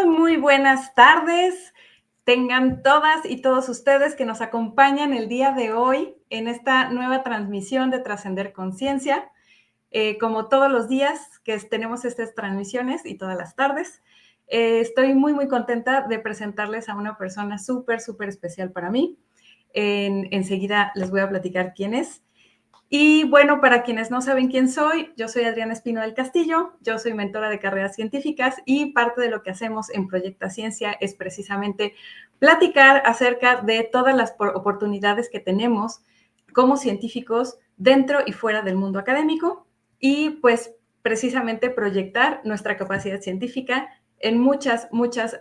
Muy buenas tardes. Tengan todas y todos ustedes que nos acompañan el día de hoy en esta nueva transmisión de Trascender Conciencia. Como todos los días que tenemos estas transmisiones y todas las tardes, estoy muy contenta de presentarles a una persona súper especial para mí. Enseguida les voy a platicar quién es. Y bueno, para quienes no saben quién soy, yo soy Adriana Espino del Castillo, yo soy mentora de carreras científicas y parte de lo que hacemos en Proyecta Ciencia es precisamente platicar acerca de todas las oportunidades que tenemos como científicos dentro y fuera del mundo académico y pues precisamente proyectar nuestra capacidad científica en muchas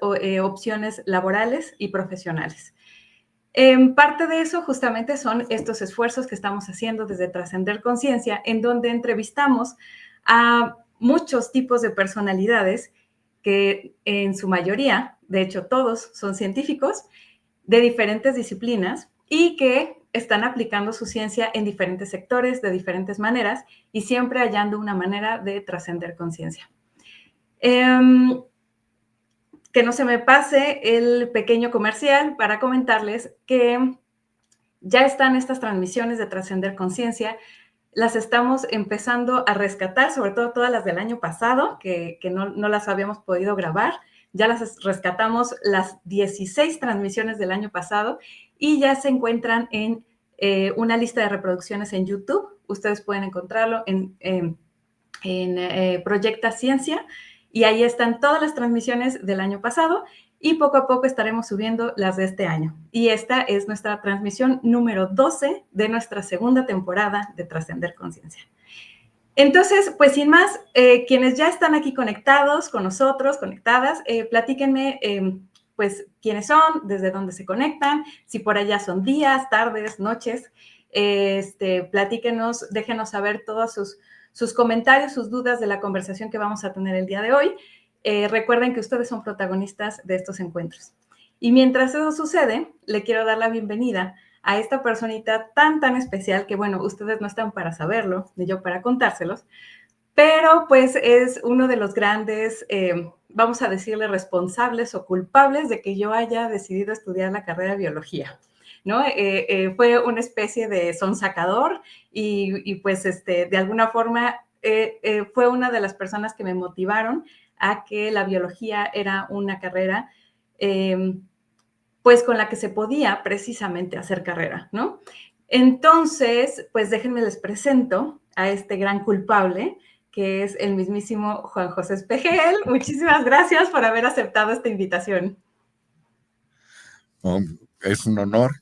opciones laborales y profesionales. Parte de eso justamente son estos esfuerzos que estamos haciendo desde Trascender Conciencia, en donde entrevistamos a muchos tipos de personalidades que en su mayoría, de hecho todos son científicos de diferentes disciplinas y que están aplicando su ciencia en diferentes sectores, de diferentes maneras y siempre hallando una manera de trascender conciencia. Que no se me pase el pequeño comercial para comentarles que ya están estas transmisiones de Trascender Conciencia, las estamos empezando a rescatar, sobre todo todas las del año pasado, que no las habíamos podido grabar. Ya las rescatamos las 16 transmisiones del año pasado y ya se encuentran en una lista de reproducciones en YouTube. Ustedes pueden encontrarlo en Proyecta Ciencia y ahí están todas las transmisiones del año pasado y poco a poco estaremos subiendo las de este año. Y esta es nuestra transmisión número 12 de nuestra segunda temporada de Trascender Conciencia. Entonces, pues sin más, quienes ya están aquí conectados con nosotros, conectadas, platíquenme pues quiénes son, desde dónde se conectan, si por allá son días, tardes, noches, platíquenos, déjenos saber todos sus comentarios, sus dudas de la conversación que vamos a tener el día de hoy. Recuerden que ustedes son protagonistas de estos encuentros. Y mientras eso sucede, le quiero dar la bienvenida a esta personita tan especial que, bueno, ustedes no están para saberlo, ni yo para contárselos, pero pues es uno de los grandes, vamos a decirle, responsables o culpables de que yo haya decidido estudiar la carrera de biología, ¿no? Fue una especie de sonsacador y pues de alguna forma fue una de las personas que me motivaron a que la biología era una carrera pues con la que se podía precisamente hacer carrera, ¿no? Entonces, pues déjenme les presento a este gran culpable, que es el mismísimo Juan José Espejel. Muchísimas gracias por haber aceptado esta invitación. Es un honor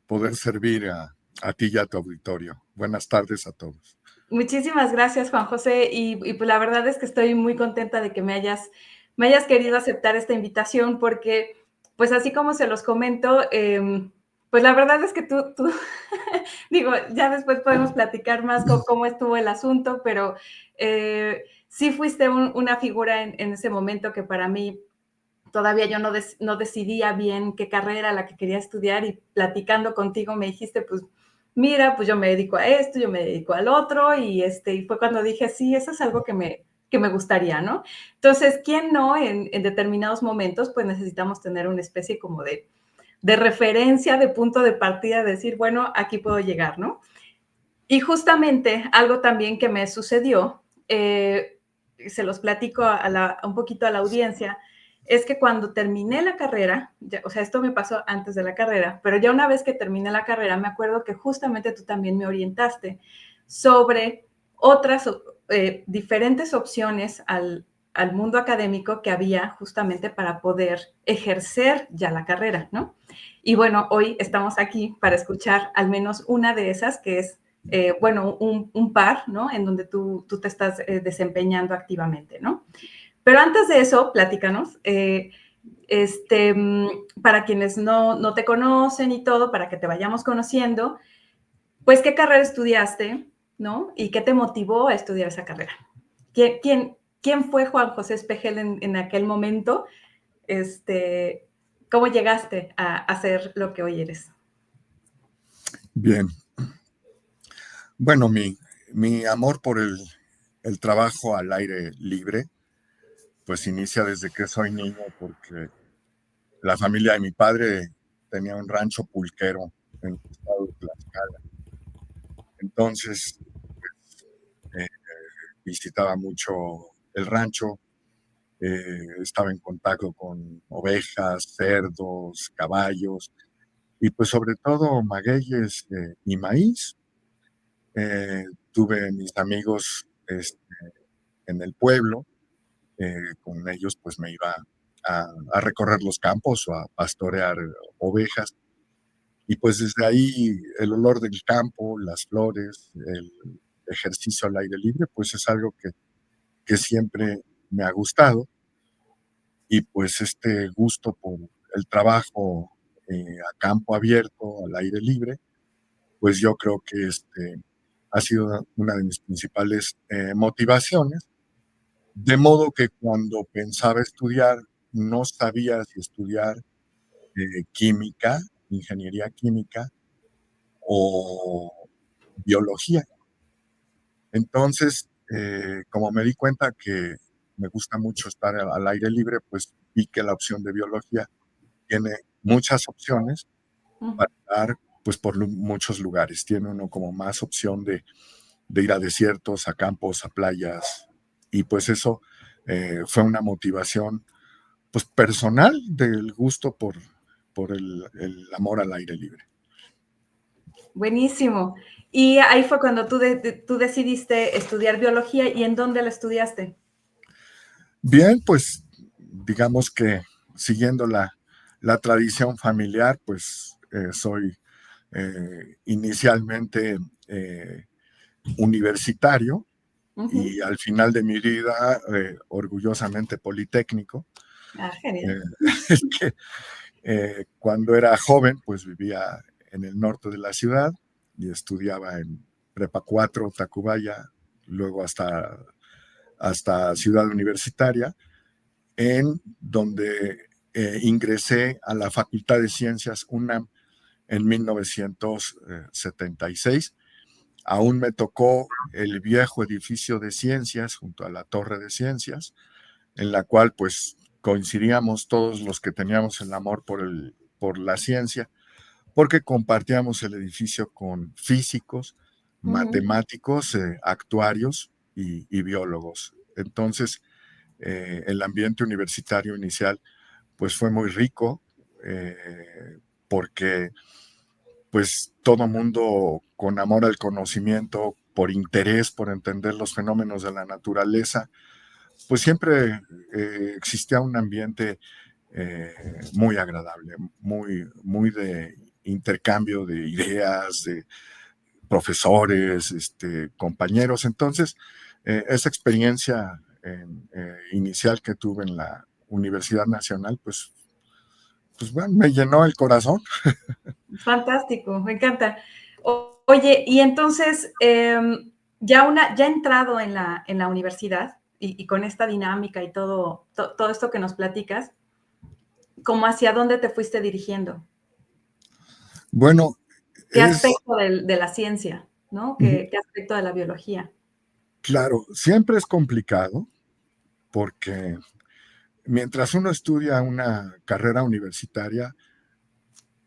poder servir a ti y a tu auditorio. Buenas tardes a todos. Muchísimas gracias, Juan José, y pues la verdad es que estoy muy contenta de que me hayas querido aceptar esta invitación, porque pues así como se los comento, pues la verdad es que tú digo, ya después podemos platicar más cómo estuvo el asunto, pero sí fuiste una figura en ese momento que para mí todavía yo no decidía bien qué carrera la que quería estudiar y platicando contigo me dijiste, pues mira, pues yo me dedico a esto, yo me dedico al otro y fue cuando dije, sí, eso es algo que me gustaría, ¿no? Entonces, ¿quién no en determinados momentos pues necesitamos tener una especie como de referencia, de punto de partida, de decir, bueno, aquí puedo llegar, ¿no? Y justamente algo también que me sucedió, se los platico un poquito a la audiencia, es que cuando terminé la carrera, o sea, esto me pasó antes de la carrera, pero ya una vez que terminé la carrera, me acuerdo que justamente tú también me orientaste sobre otras diferentes opciones al mundo académico que había justamente para poder ejercer ya la carrera, ¿no? Y bueno, hoy estamos aquí para escuchar al menos una de esas, que es, bueno, un par, ¿no? En donde tú te estás desempeñando activamente, ¿no? Pero antes de eso, platícanos, para quienes no te conocen y todo, para que te vayamos conociendo, pues, ¿qué carrera estudiaste, no? ¿Y qué te motivó a estudiar esa carrera? ¿Quién fue Juan José Espejel en aquel momento? este, ¿cómo llegaste a ser lo que hoy eres? Bien. Bueno, mi amor por el trabajo al aire libre, pues inicia desde que soy niño, porque la familia de mi padre tenía un rancho pulquero en el estado de Tlaxcala. Entonces, eh, visitaba mucho el rancho, estaba en contacto con ovejas, cerdos, caballos y pues sobre todo magueyes y maíz. Eh, Tuve mis amigos en el pueblo, con ellos pues me iba a recorrer los campos o a pastorear ovejas. Y pues desde ahí el olor del campo, las flores, el ejercicio al aire libre, pues es algo que siempre me ha gustado. Y pues este gusto por el trabajo a campo abierto, al aire libre, pues yo creo que ha sido una de mis principales motivaciones. De modo que cuando pensaba estudiar, no sabía si estudiar química, ingeniería química o biología. Entonces, como me di cuenta que me gusta mucho estar al aire libre, pues vi que la opción de biología tiene muchas opciones Ujú. para dar pues por muchos lugares. Tiene uno como más opción de ir a desiertos, a campos, a playas. Y pues eso fue una motivación pues personal del gusto por el amor al aire libre. Buenísimo. Y ahí fue cuando tú decidiste estudiar biología, ¿y en dónde la estudiaste? Bien, pues digamos que siguiendo la tradición familiar, pues soy inicialmente universitario Ujú. y al final de mi vida orgullosamente politécnico. Ah, genial. Eh, es que cuando era joven, pues vivía en el norte de la ciudad y estudiaba en Prepa 4, Tacubaya, luego hasta Ciudad Universitaria, en donde ingresé a la Facultad de Ciencias UNAM en 1976. Aún me tocó el viejo edificio de ciencias junto a la Torre de Ciencias, en la cual pues coincidíamos todos los que teníamos el amor por la ciencia, porque compartíamos el edificio con físicos, Ujú. matemáticos, actuarios y biólogos. Entonces, el ambiente universitario inicial pues fue muy rico, porque pues todo mundo con amor al conocimiento, por interés, por entender los fenómenos de la naturaleza, pues siempre existía un ambiente muy agradable, muy de intercambio de ideas, de profesores, compañeros. Entonces, esa experiencia inicial que tuve en la Universidad Nacional, pues bueno, me llenó el corazón. Fantástico, me encanta. Oye, y entonces, ya entrado en la universidad y con esta dinámica y todo esto que nos platicas, ¿cómo hacia dónde te fuiste dirigiendo? Bueno, ¿Qué es aspecto de la ciencia, no? ujú, ¿Qué aspecto de la biología? claro, siempre es complicado porque mientras uno estudia una carrera universitaria,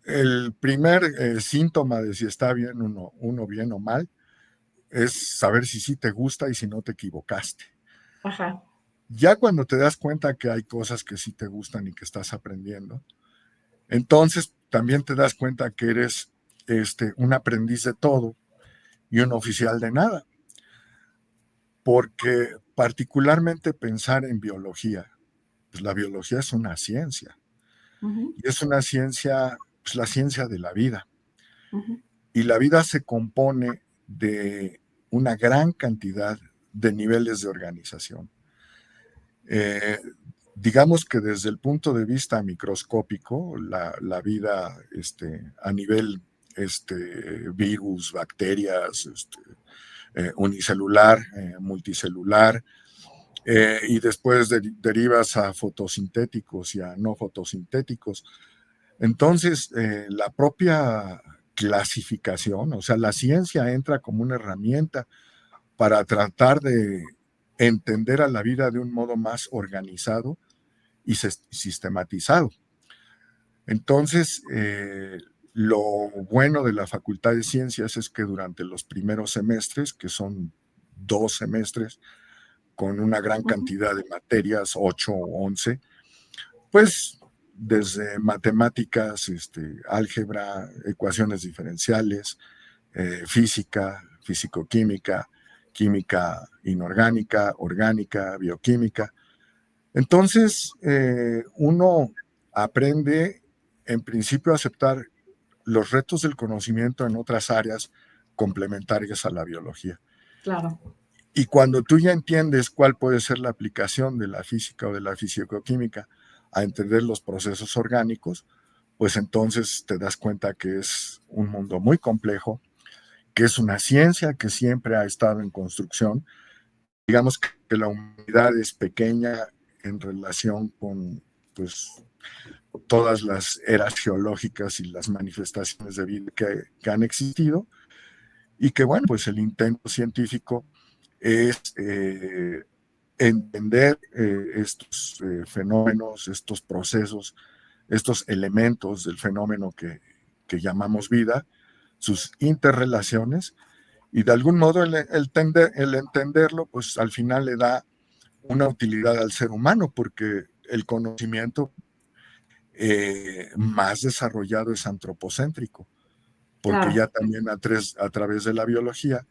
el primer síntoma de si está bien uno bien o mal es saber si sí te gusta y si no te equivocaste. Ajá. Ya cuando te das cuenta que hay cosas que sí te gustan y que estás aprendiendo, entonces también te das cuenta que eres un aprendiz de todo y un oficial de nada, porque particularmente pensar en biología, pues la biología es una ciencia Ujú, y es una ciencia, pues la ciencia de la vida. ujú, Y la vida se compone de una gran cantidad de niveles de organización. Eh, digamos que desde el punto de vista microscópico, la vida a nivel virus, bacterias, unicelular, multicelular, y después derivas a fotosintéticos y a no fotosintéticos. Entonces, la propia clasificación, o sea, la ciencia entra como una herramienta para tratar de entender a la vida de un modo más organizado y sistematizado. Entonces, lo bueno de la Facultad de Ciencias es que durante los primeros semestres, que son 2 semestres, con una gran Ujú. cantidad de materias, 8 o 11, pues desde matemáticas, álgebra, ecuaciones diferenciales, física, físico-química, química inorgánica, orgánica, bioquímica. Entonces, uno aprende en principio a aceptar los retos del conocimiento en otras áreas complementarias a la biología. Claro. Y cuando tú ya entiendes cuál puede ser la aplicación de la física o de la fisicoquímica a entender los procesos orgánicos, pues entonces te das cuenta que es un mundo muy complejo, que es una ciencia que siempre ha estado en construcción. Digamos que la humanidad es pequeña en relación con, pues, todas las eras geológicas y las manifestaciones de vida que han existido, y que, bueno, pues el intento científico es entender estos fenómenos, estos procesos, estos elementos del fenómeno que llamamos vida, sus interrelaciones, y de algún modo el entenderlo, pues al final le da una utilidad al ser humano, porque el conocimiento más desarrollado es antropocéntrico, porque Claro. ya también a través de la biología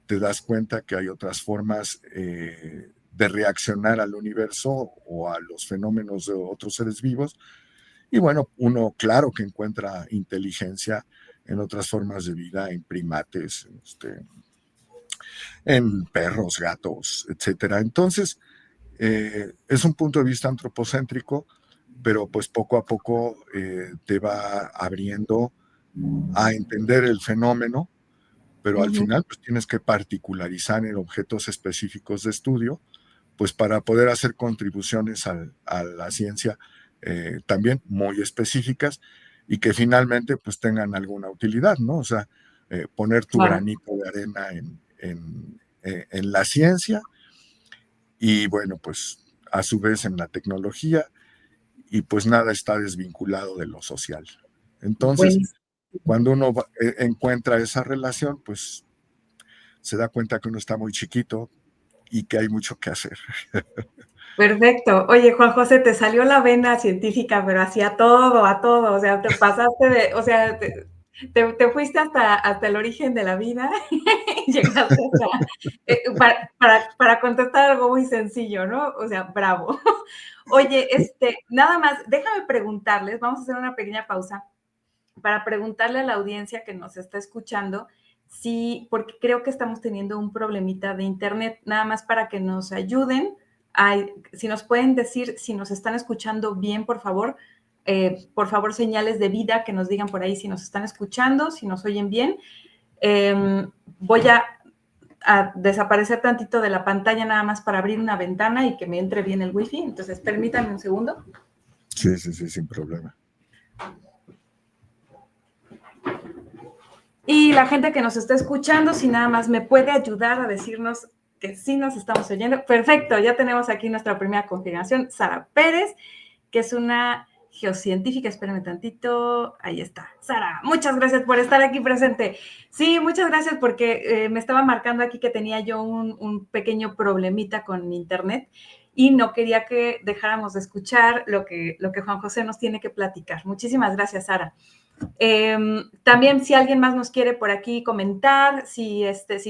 te das cuenta que hay otras formas de reaccionar al universo o a los fenómenos de otros seres vivos. Y bueno, uno claro que encuentra inteligencia en otras formas de vida, en primates, en perros, gatos, etcétera. Entonces, es un punto de vista antropocéntrico, pero pues poco a poco te va abriendo a entender el fenómeno, pero al Ujú. final pues tienes que particularizar en objetos específicos de estudio, pues para poder hacer contribuciones a la ciencia también muy específicas y que finalmente pues tengan alguna utilidad, ¿no? O sea, poner tu Claro. granito de arena en la ciencia y bueno, pues a su vez en la tecnología y pues nada está desvinculado de lo social. Entonces, Buenísimo. cuando uno encuentra esa relación, pues se da cuenta que uno está muy chiquito y que hay mucho que hacer. Perfecto. Oye, Juan José, te salió la vena científica, pero hacia todo, a todo. O sea, te pasaste de, o sea, te fuiste hasta el origen de la vida y llegaste hasta, para contestar algo muy sencillo, ¿no? O sea, bravo. Oye, nada más, déjame preguntarles, vamos a hacer una pequeña pausa para preguntarle a la audiencia que nos está escuchando si, porque creo que estamos teniendo un problemita de internet, nada más para que nos ayuden, si nos pueden decir si nos están escuchando bien, por favor, señales de vida que nos digan por ahí si nos están escuchando, si nos oyen bien. Voy a desaparecer tantito de la pantalla nada más para abrir una ventana y que me entre bien el wifi, entonces permítanme un segundo. Sí, sí, sí, sin problema. Y la gente que nos está escuchando, si nada más me puede ayudar a decirnos que sí nos estamos oyendo. Perfecto, ya tenemos aquí nuestra primera confirmación, Sara Pérez, que es una geocientífica. Espérenme tantito. Ahí está. Sara, muchas gracias por estar aquí presente. Sí, muchas gracias porque me estaba marcando aquí que tenía yo un pequeño problemita con mi internet y no quería que dejáramos de escuchar lo que Juan José nos tiene que platicar. Muchísimas gracias, Sara. También si alguien más nos quiere por aquí comentar, si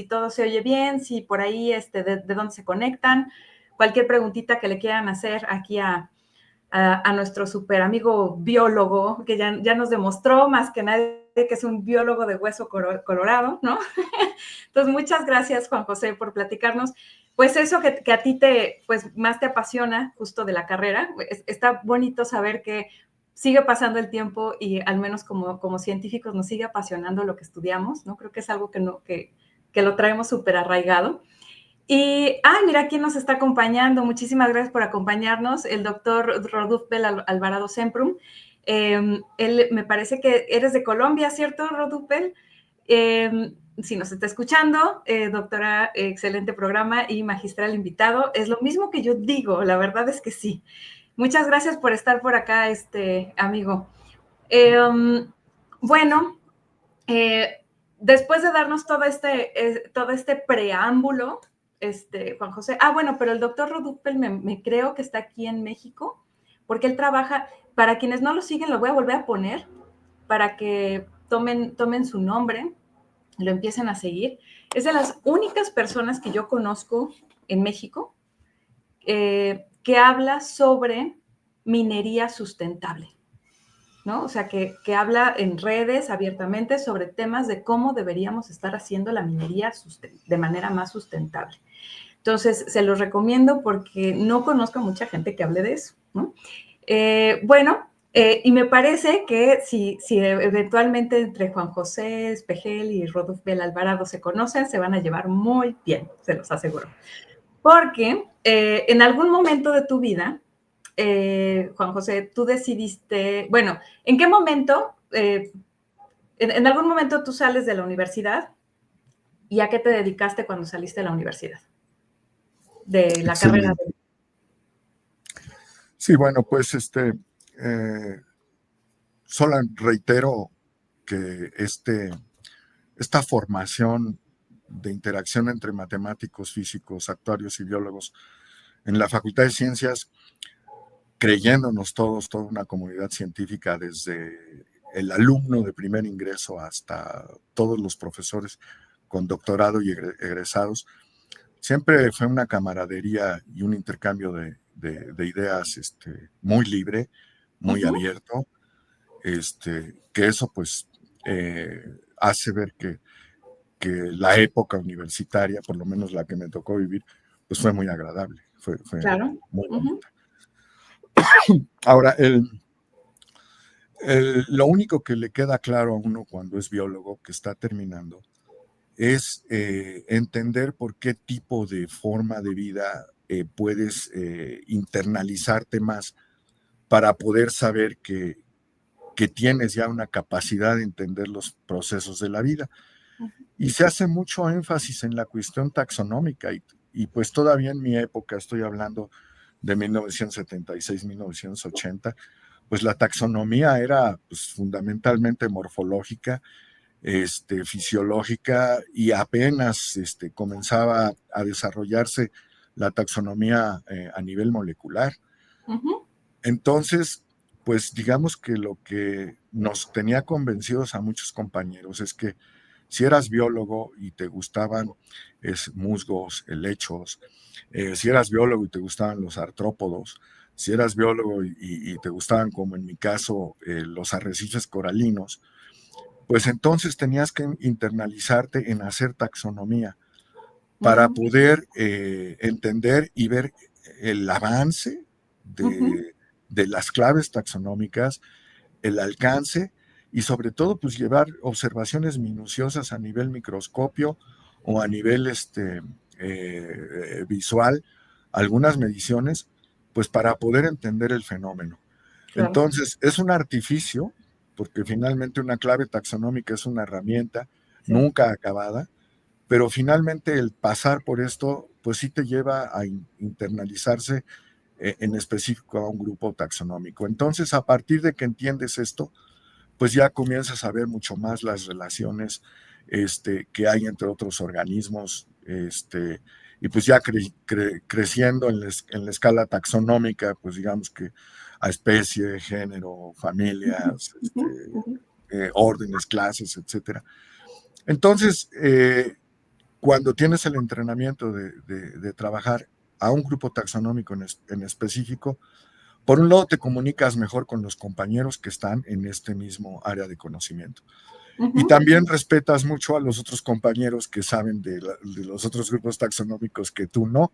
todo se oye bien, si por ahí de dónde se conectan, cualquier preguntita que le quieran hacer aquí a nuestro super amigo biólogo, que ya nos demostró más que nadie que es un biólogo de hueso colorado, ¿no? Entonces, muchas gracias, Juan José, por platicarnos. Pues eso que a ti pues más te apasiona justo de la carrera. Está bonito saber que sigue pasando el tiempo y al menos como científicos nos sigue apasionando lo que estudiamos, ¿no? Creo que es algo que lo traemos súper arraigado. Y, mira quién nos está acompañando. Muchísimas gracias por acompañarnos, el doctor Rodupel Alvarado Semprum. Él me parece que eres de Colombia, ¿cierto, Rodupel? Si nos está escuchando, doctora, excelente programa y magistral invitado. Es lo mismo que yo digo, la verdad es que sí. Muchas gracias por estar por acá, amigo. Bueno, después de darnos todo este preámbulo, Juan José, bueno, pero el doctor Rodupel me creo que está aquí en México, porque él trabaja, para quienes no lo siguen, lo voy a volver a poner, para que tomen su nombre, lo empiecen a seguir. Es de las únicas personas que yo conozco en México que habla sobre minería sustentable, ¿no? O sea, que habla en redes abiertamente sobre temas de cómo deberíamos estar haciendo la minería de manera más sustentable. Entonces, se los recomiendo porque no conozco a mucha gente que hable de eso, ¿no? Y me parece que si eventualmente entre Juan José Espejel y Rodolfo Alvarado se conocen, se van a llevar muy bien, se los aseguro. Porque en algún momento de tu vida, Juan José, tú decidiste, bueno, ¿en qué momento? En algún momento tú sales de la universidad y ¿a qué te dedicaste cuando saliste de la universidad? De la carrera Excelente. de... Sí, bueno, pues solo reitero que esta formación de interacción entre matemáticos, físicos, actuarios y biólogos en la Facultad de Ciencias, creyéndonos todos, toda una comunidad científica, desde el alumno de primer ingreso hasta todos los profesores con doctorado y egresados, siempre fue una camaradería y un intercambio de ideas muy libre, muy abierto, que eso pues hace ver que la época universitaria, por lo menos la que me tocó vivir, pues fue muy agradable, fue Claro. muy bonita. Ahora, lo único que le queda claro a uno cuando es biólogo que está terminando es entender por qué tipo de forma de vida puedes internalizarte más para poder saber que tienes ya una capacidad de entender los procesos de la vida. Y se hace mucho énfasis en la cuestión taxonómica y pues todavía en mi época, estoy hablando de 1976-1980, pues la taxonomía era pues, fundamentalmente morfológica, fisiológica, y apenas comenzaba a desarrollarse la taxonomía a nivel molecular. Entonces, pues digamos que lo que nos tenía convencidos a muchos compañeros es que si eras biólogo y te gustaban musgos, helechos, si eras biólogo y te gustaban los artrópodos, si eras biólogo y te gustaban, como en mi caso, los arrecifes coralinos, pues entonces tenías que internalizarte en hacer taxonomía para poder entender y ver el avance de las claves taxonómicas, el alcance y sobre todo pues llevar observaciones minuciosas a nivel microscopio o a nivel visual, algunas mediciones, pues para poder entender el fenómeno. Claro. Entonces, es un artificio, porque finalmente una clave taxonómica es una herramienta Sí. nunca acabada, pero finalmente el pasar por esto, pues sí te lleva a internalizarse en específico a un grupo taxonómico. Entonces, a partir de que entiendes esto, pues ya comienzas a ver mucho más las relaciones que hay entre otros organismos, y pues ya creciendo en la escala taxonómica, pues digamos que a especie, género, familias, órdenes, clases, etcétera. Entonces, cuando tienes el entrenamiento de trabajar a un grupo taxonómico en específico, por un lado te comunicas mejor con los compañeros que están en este mismo área de conocimiento. Y también respetas mucho a los otros compañeros que saben de los otros grupos taxonómicos que tú no.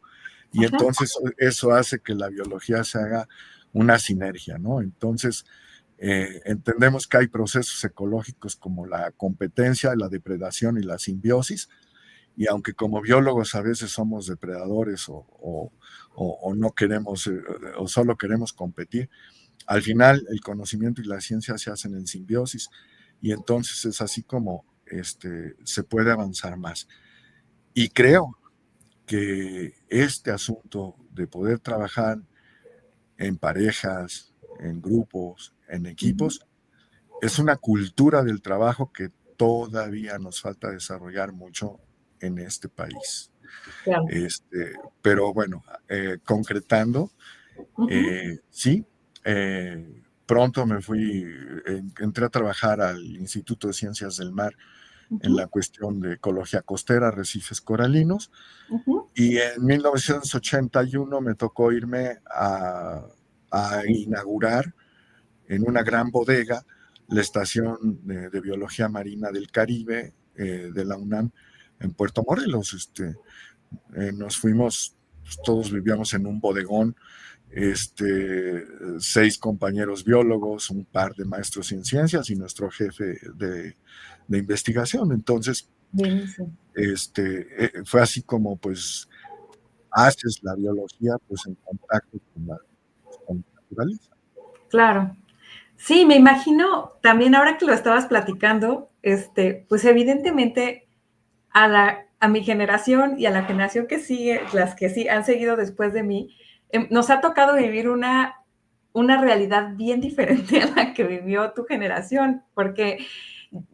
Y entonces eso hace que la biología se haga una sinergia, ¿no? Entonces, entendemos que hay procesos ecológicos como la competencia, la depredación y la simbiosis, y aunque como biólogos a veces somos depredadores o no queremos, o solo queremos competir, al final el conocimiento y la ciencia se hacen en simbiosis y entonces es así como se puede avanzar más. Y creo que este asunto de poder trabajar en parejas, en grupos, en Ujú. equipos, es una cultura del trabajo que todavía nos falta desarrollar mucho en este país. Claro. Pero bueno, concretando, Ujú, sí, pronto entré a trabajar al Instituto de Ciencias del Mar en la ujú, cuestión de ecología costera, arrecifes coralinos, ujú, y en 1981 me tocó irme a inaugurar en una gran bodega la estación de biología marina del Caribe de la UNAM en Puerto Morelos. Nos fuimos, pues, todos vivíamos en un bodegón, 6 compañeros biólogos, un par de maestros en ciencias y nuestro jefe de investigación. Entonces, buenísimo. fue así como pues haces la biología pues en contacto con la naturaleza. Claro. Sí, me imagino también ahora que lo estabas platicando, pues evidentemente a mi generación y a la generación que sigue, las que sí han seguido después de mí, nos ha tocado vivir una realidad bien diferente a la que vivió tu generación, porque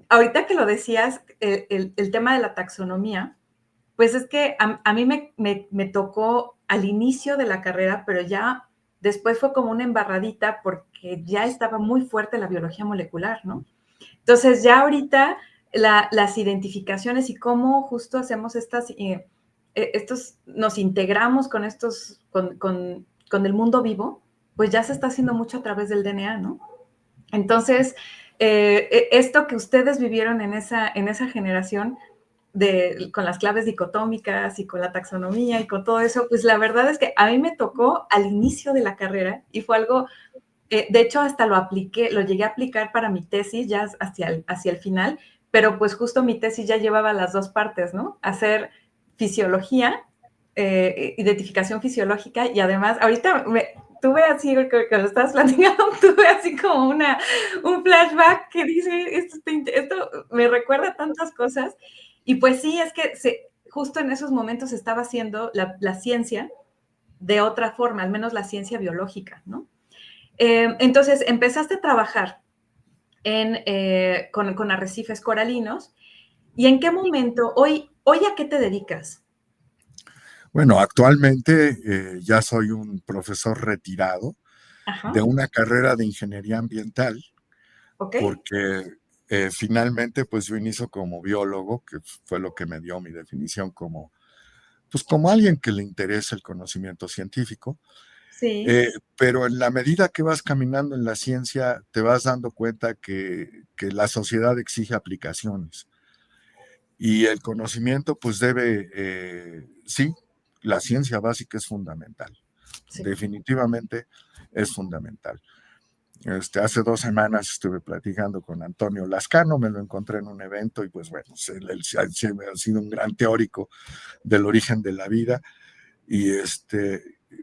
ahorita que lo decías, el tema de la taxonomía, pues es que a mí me tocó al inicio de la carrera, pero ya después fue como una embarradita porque ya estaba muy fuerte la biología molecular, ¿no? Entonces ya ahorita las identificaciones y cómo justo hacemos nos integramos con con el mundo vivo, pues ya se está haciendo mucho a través del DNA, ¿no? Entonces, esto que ustedes vivieron en esa generación, con las claves dicotómicas y con la taxonomía y con todo eso, pues la verdad es que a mí me tocó al inicio de la carrera y fue algo, de hecho hasta lo llegué a aplicar para mi tesis ya hacia el final, pero pues justo mi tesis ya llevaba las dos partes, ¿no? Hacer fisiología, identificación fisiológica y además, tuve así, que lo estabas platicando, tuve así como un flashback que dice, esto me recuerda tantas cosas. Y pues sí, es que justo en esos momentos estaba haciendo la ciencia de otra forma, al menos la ciencia biológica, ¿no? Entonces, empezaste a trabajar con arrecifes coralinos. ¿Y en qué momento, hoy a qué te dedicas? Bueno, actualmente ya soy un profesor retirado de Ajá, una carrera de ingeniería ambiental, ok, porque finalmente pues yo inicio como biólogo, que fue lo que me dio mi definición pues como alguien que le interesa el conocimiento científico, sí, pero en la medida que vas caminando en la ciencia te vas dando cuenta que la sociedad exige aplicaciones y el conocimiento pues sí, la ciencia básica es fundamental, sí. definitivamente es fundamental. Hace 2 semanas estuve platicando con Antonio Lascano, me lo encontré en un evento y pues bueno, él ha sido un gran teórico del origen de la vida y,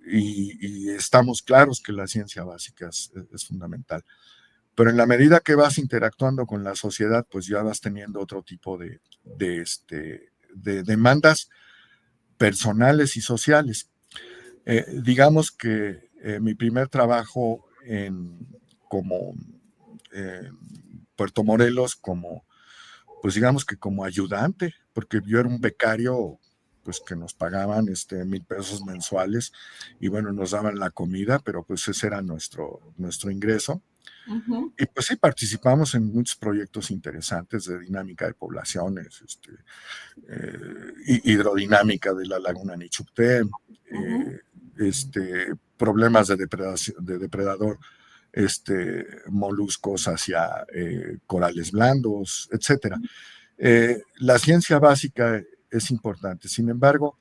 y estamos claros que la ciencia básica es fundamental. Pero en la medida que vas interactuando con la sociedad, pues ya vas teniendo otro tipo de demandas personales y sociales. Digamos que mi primer trabajo como Puerto Morelos, pues digamos que como ayudante, porque yo era un becario, pues que nos pagaban 1,000 pesos mensuales y bueno, nos daban la comida, pero pues ese era nuestro ingreso. Ujú, Y pues sí, participamos en muchos proyectos interesantes de dinámica de poblaciones, hidrodinámica de la laguna Nichupté, ujú, problemas de depredador, moluscos hacia corales blandos, etcétera. La ciencia básica es importante. Sin embargo,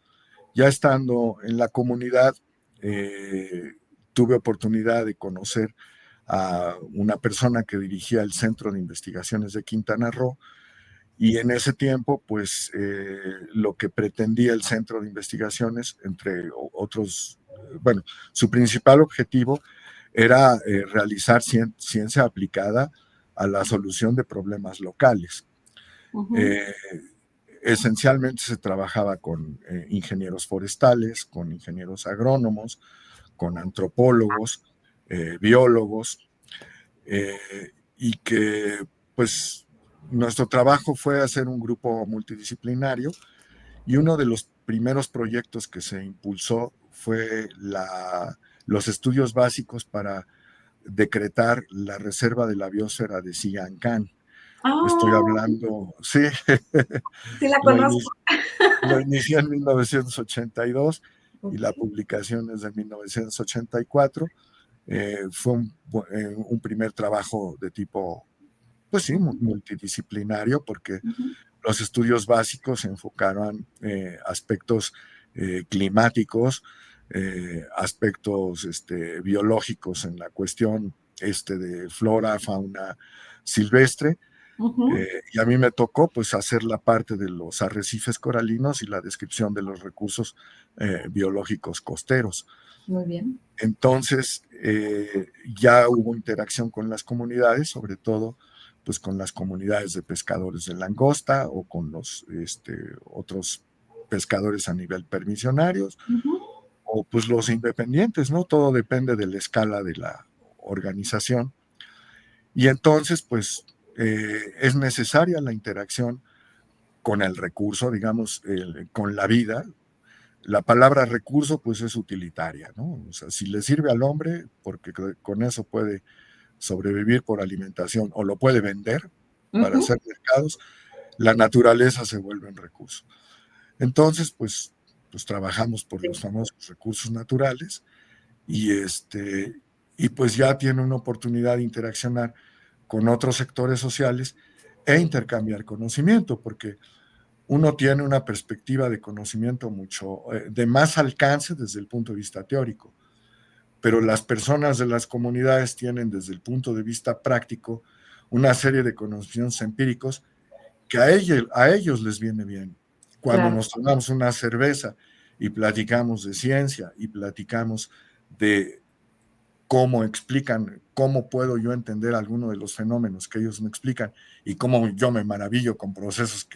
ya estando en la comunidad, tuve oportunidad de conocer a una persona que dirigía el Centro de Investigaciones de Quintana Roo Y en ese tiempo, pues, lo que pretendía el Centro de Investigaciones, entre otros, bueno, su principal objetivo era realizar ciencia aplicada a la solución de problemas locales. Ujú. Eh, Esencialmente se trabajaba con ingenieros forestales, con ingenieros agrónomos, con antropólogos, biólogos, eh, y que pues nuestro trabajo fue hacer un grupo multidisciplinario y uno de los primeros proyectos que se impulsó fue los estudios básicos para decretar la reserva de la biosfera de Siancán. Estoy Ah, hablando, sí, sí la lo, conozco. inici lo inicié en 1982 y la Ok. publicación es de 1984. Fue un primer trabajo de tipo, pues sí, Ujú, multidisciplinario, porque ujú. los estudios básicos se enfocaron aspectos climáticos, aspectos biológicos en la cuestión de flora, fauna silvestre, Ujú. y a mí me tocó pues hacer la parte de los arrecifes coralinos y la descripción de los recursos biológicos costeros. Muy bien. Entonces, ya hubo interacción con las comunidades, sobre todo pues con las comunidades de pescadores de langosta o con los otros pescadores a nivel permisionarios Ujú. o pues los independientes, ¿no? Todo depende de la escala de la organización. Y entonces, pues, es necesaria la interacción con el recurso, digamos, con la vida. La palabra recurso, pues, es utilitaria, ¿no? O sea, si le sirve al hombre, porque con eso puede sobrevivir por alimentación o lo puede vender para Ujú. hacer mercados, la naturaleza se vuelve un recurso. Entonces, pues trabajamos por los Sí, famosos recursos naturales y, y pues ya tiene una oportunidad de interaccionar con otros sectores sociales e intercambiar conocimiento, porque uno tiene una perspectiva de conocimiento mucho de más alcance desde el punto de vista teórico, pero las personas de las comunidades tienen desde el punto de vista práctico una serie de conocimientos empíricos que a ellos les viene bien. Cuando claro. nos tomamos una cerveza y platicamos de ciencia y platicamos de cómo explican, cómo puedo yo entender alguno de los fenómenos que ellos me explican y cómo yo me maravillo con procesos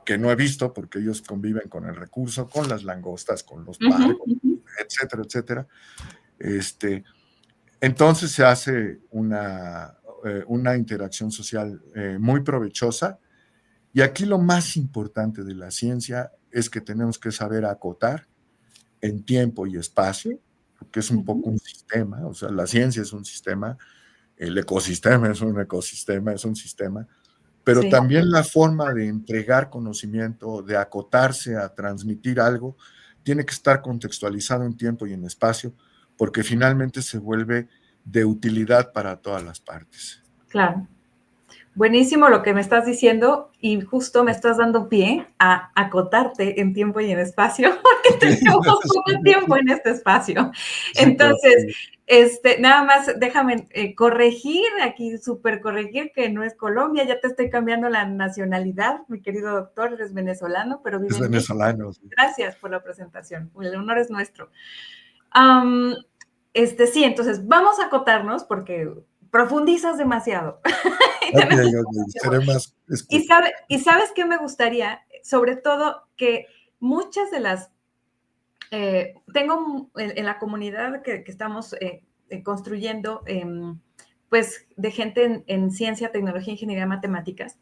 que no he visto porque ellos conviven con el recurso, con las langostas, con los Ujú, pargos, ujú. etcétera, etcétera. Este, entonces se hace una interacción social muy provechosa y aquí lo más importante de la ciencia es que tenemos que saber acotar en tiempo y espacio, porque es un poco Ujú. un sistema, o sea, la ciencia es un sistema, el ecosistema es un ecosistema, es un sistema, pero Sí, también la forma de entregar conocimiento, de acotarse a transmitir algo, tiene que estar contextualizado en tiempo y en espacio, porque finalmente se vuelve de utilidad para todas las partes. claro. Buenísimo lo que me estás diciendo y justo me estás dando pie a acotarte en tiempo y en espacio, porque tenemos poco tiempo en este espacio. Sí, claro. Entonces, nada más déjame corregir, aquí súper corregir que no es Colombia, ya te estoy cambiando la nacionalidad, mi querido doctor, eres venezolano, pero vive Es en México. venezolano. Sí. Gracias por la presentación, el honor es nuestro. Um, sí, entonces vamos a acotarnos porque profundizas demasiado. Y Ok, tenemos ok, poco tiempo. seré más escucha. Y sabes qué me gustaría, sobre todo que muchas de las, tengo en la comunidad que estamos construyendo, pues de gente en ciencia, tecnología, ingeniería, matemáticas,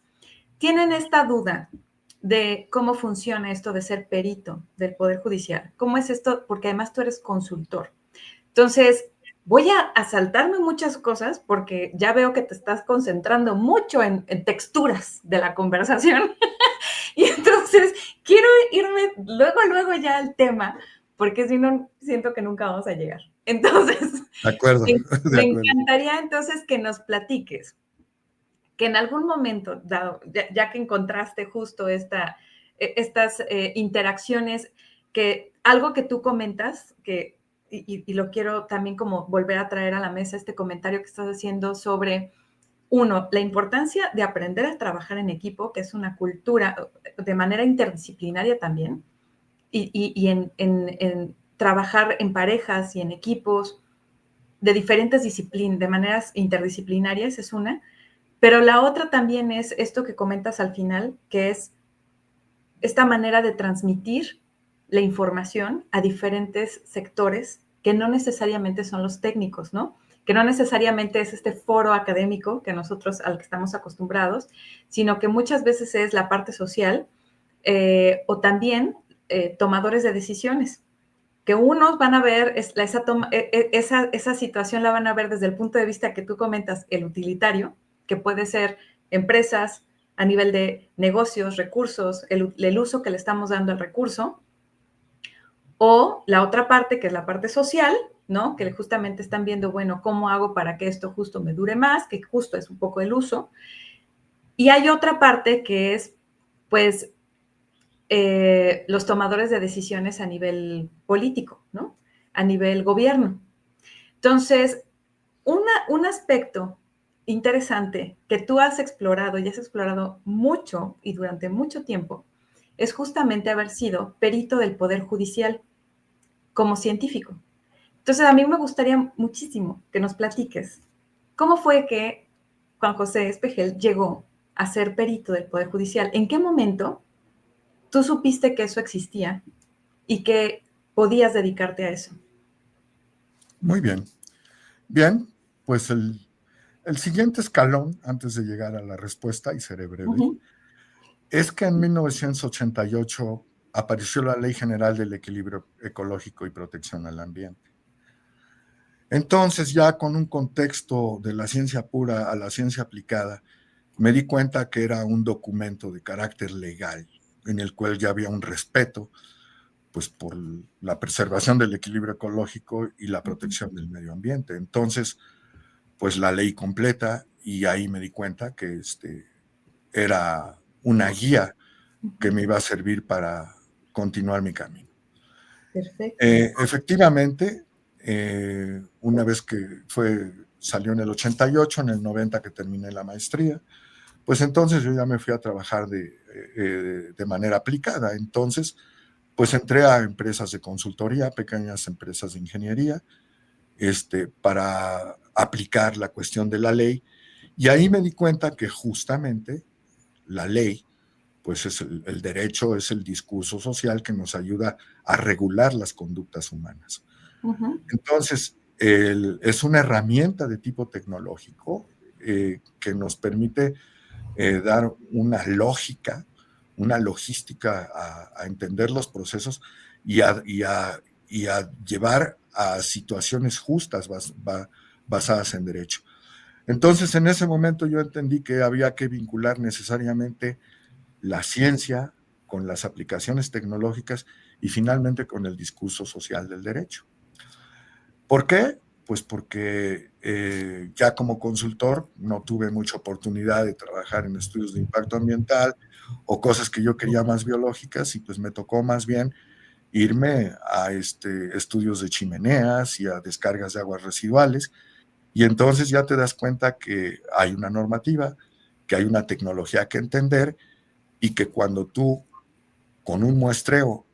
tienen esta duda de cómo funciona esto de ser perito del Poder Judicial. ¿Cómo es esto? Porque además tú eres consultor. Entonces, voy a saltarme muchas cosas porque ya veo que te estás concentrando mucho en texturas de la conversación. Y entonces quiero irme luego, luego ya al tema, porque si no, siento que nunca vamos a llegar. Entonces, De acuerdo, me, de me acuerdo. encantaría entonces que nos platiques que en algún momento, dado, ya que encontraste justo estas interacciones, que algo que tú comentas, y lo quiero también como volver a traer a la mesa este comentario que estás haciendo sobre uno, la importancia de aprender a trabajar en equipo, que es una cultura de manera interdisciplinaria también, y en trabajar en parejas y en equipos de diferentes disciplinas, de maneras interdisciplinarias, es una. Pero la otra también es esto que comentas al final, que es esta manera de transmitir la información a diferentes sectores que no necesariamente son los técnicos, ¿no? Que no necesariamente es este foro académico que nosotros al que estamos acostumbrados, sino que muchas veces es la parte social o también tomadores de decisiones, que unos van a ver esa situación la van a ver desde el punto de vista que tú comentas, el utilitario, que puede ser empresas a nivel de negocios, recursos, el uso que le estamos dando al recurso, o la otra parte, que es la parte social, ¿no? Que justamente están viendo, bueno, ¿cómo hago para que esto justo me dure más? Que justo es un poco el uso. Y hay otra parte que es, pues, los tomadores de decisiones a nivel político, ¿no? A nivel gobierno. Entonces, un aspecto interesante que tú has explorado y has explorado mucho y durante mucho tiempo es justamente haber sido perito del Poder Judicial como científico. Entonces, a mí me gustaría muchísimo que nos platiques cómo fue que Juan José Espejel llegó a ser perito del Poder Judicial. ¿En qué momento tú supiste que eso existía y que podías dedicarte a eso? Muy bien. Bien, pues el siguiente escalón, antes de llegar a la respuesta, y seré breve, Uh-huh. es que en 1988 apareció la Ley General del Equilibrio Ecológico y Protección al Ambiente. Entonces, ya con un contexto de la ciencia pura a la ciencia aplicada, me di cuenta que era un documento de carácter legal, en el cual ya había un respeto, pues, por la preservación del equilibrio ecológico y la protección del medio ambiente. Entonces, pues la ley completa, y ahí me di cuenta que era una guía que me iba a servir para continuar mi camino. Perfecto. Efectivamente, una vez que salió en el 88, en el 90 que terminé la maestría, pues entonces yo ya me fui a trabajar de manera aplicada. Entonces, pues entré a empresas de consultoría, pequeñas empresas de ingeniería, para aplicar la cuestión de la ley. Y ahí me di cuenta que justamente la ley, pues es el derecho, es el discurso social que nos ayuda a regular las conductas humanas. Uh-huh. Entonces, es una herramienta de tipo tecnológico que nos permite dar una lógica, una logística a entender los procesos y a llevar a situaciones justas basadas en derecho. Entonces, en ese momento yo entendí que había que vincular necesariamente la ciencia con las aplicaciones tecnológicas y finalmente con el discurso social del derecho. ¿Por qué? Pues porque ya como consultor no tuve mucha oportunidad de trabajar en estudios de impacto ambiental o cosas que yo quería más biológicas, y pues me tocó más bien irme a estudios de chimeneas y a descargas de aguas residuales. Y entonces ya te das cuenta que hay una normativa, que hay una tecnología que entender, y que cuando tú con un muestreo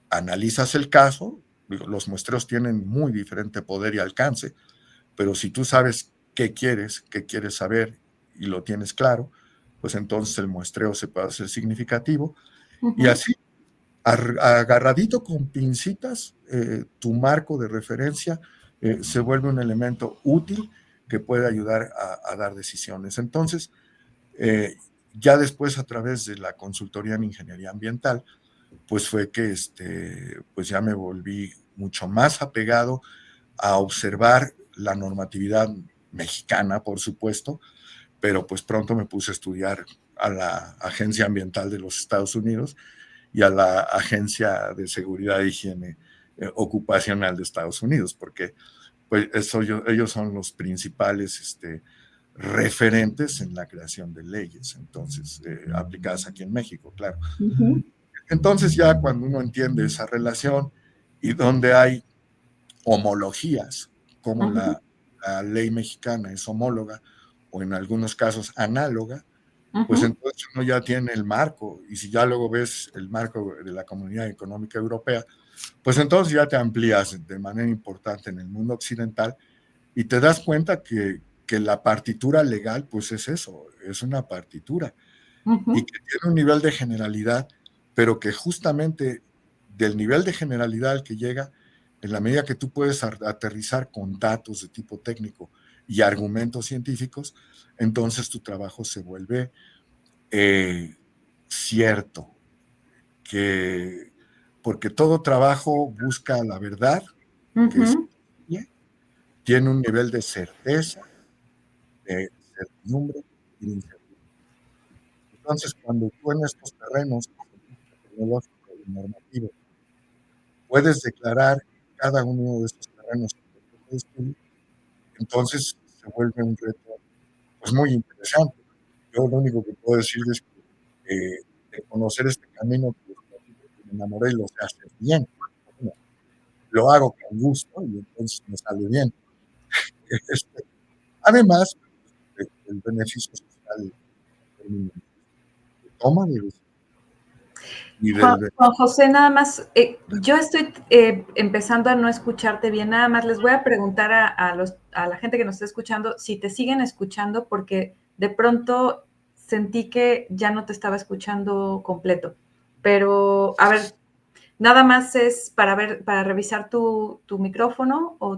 analizas el caso, los muestreos tienen muy diferente poder y alcance, pero si tú sabes qué quieres saber y lo tienes claro, pues entonces el muestreo se puede hacer significativo, y Uh-huh. así, agarradito con pincitas, tu marco de referencia se vuelve un elemento útil que puede ayudar a dar decisiones. Entonces, eh, ya después, a través de la consultoría en ingeniería ambiental, pues fue que pues ya me volví mucho más apegado a observar la normatividad mexicana, por supuesto, pero pues pronto me puse a estudiar a la Agencia Ambiental de los Estados Unidos y a la Agencia de Seguridad e Higiene Ocupacional de Estados Unidos, porque pues ellos son los principales referentes en la creación de leyes, entonces, aplicadas aquí en México, claro. Uh-huh. Entonces ya cuando uno entiende esa relación y donde hay homologías, como Uh-huh. la ley mexicana es homóloga o en algunos casos análoga, pues Ujú, entonces uno ya tiene el marco, y si ya luego ves el marco de la Comunidad Económica Europea, pues entonces ya te amplías de manera importante en el mundo occidental y te das cuenta que la partitura legal, pues es eso, es una partitura y ujú, que tiene un nivel de generalidad, pero que justamente del nivel de generalidad al que llega, en la medida que tú puedes aterrizar con datos de tipo técnico y argumentos científicos, entonces tu trabajo se vuelve cierto, que porque todo trabajo busca la verdad, que es ujú. tiene un nivel de certeza, de certidumbre y de incertidumbre. Entonces, cuando tú en estos terrenos tecnológicos y normativos puedes declarar cada uno de estos terrenos como objeto de estudio, entonces se vuelve un reto pues muy interesante. Yo lo único que puedo decir es que de conocer este camino, pues me enamoré y lo sé hacer bien. Bueno, lo hago con gusto y entonces me sale bien. Este, además, el beneficio social en términos de toma de decisiones y del Juan José, nada más, yo estoy empezando a no escucharte bien, nada más les voy a preguntar a la gente que nos está escuchando si te siguen escuchando porque de pronto sentí que ya no te estaba escuchando completo. Pero, a ver, nada más es para ver, para revisar tu micrófono o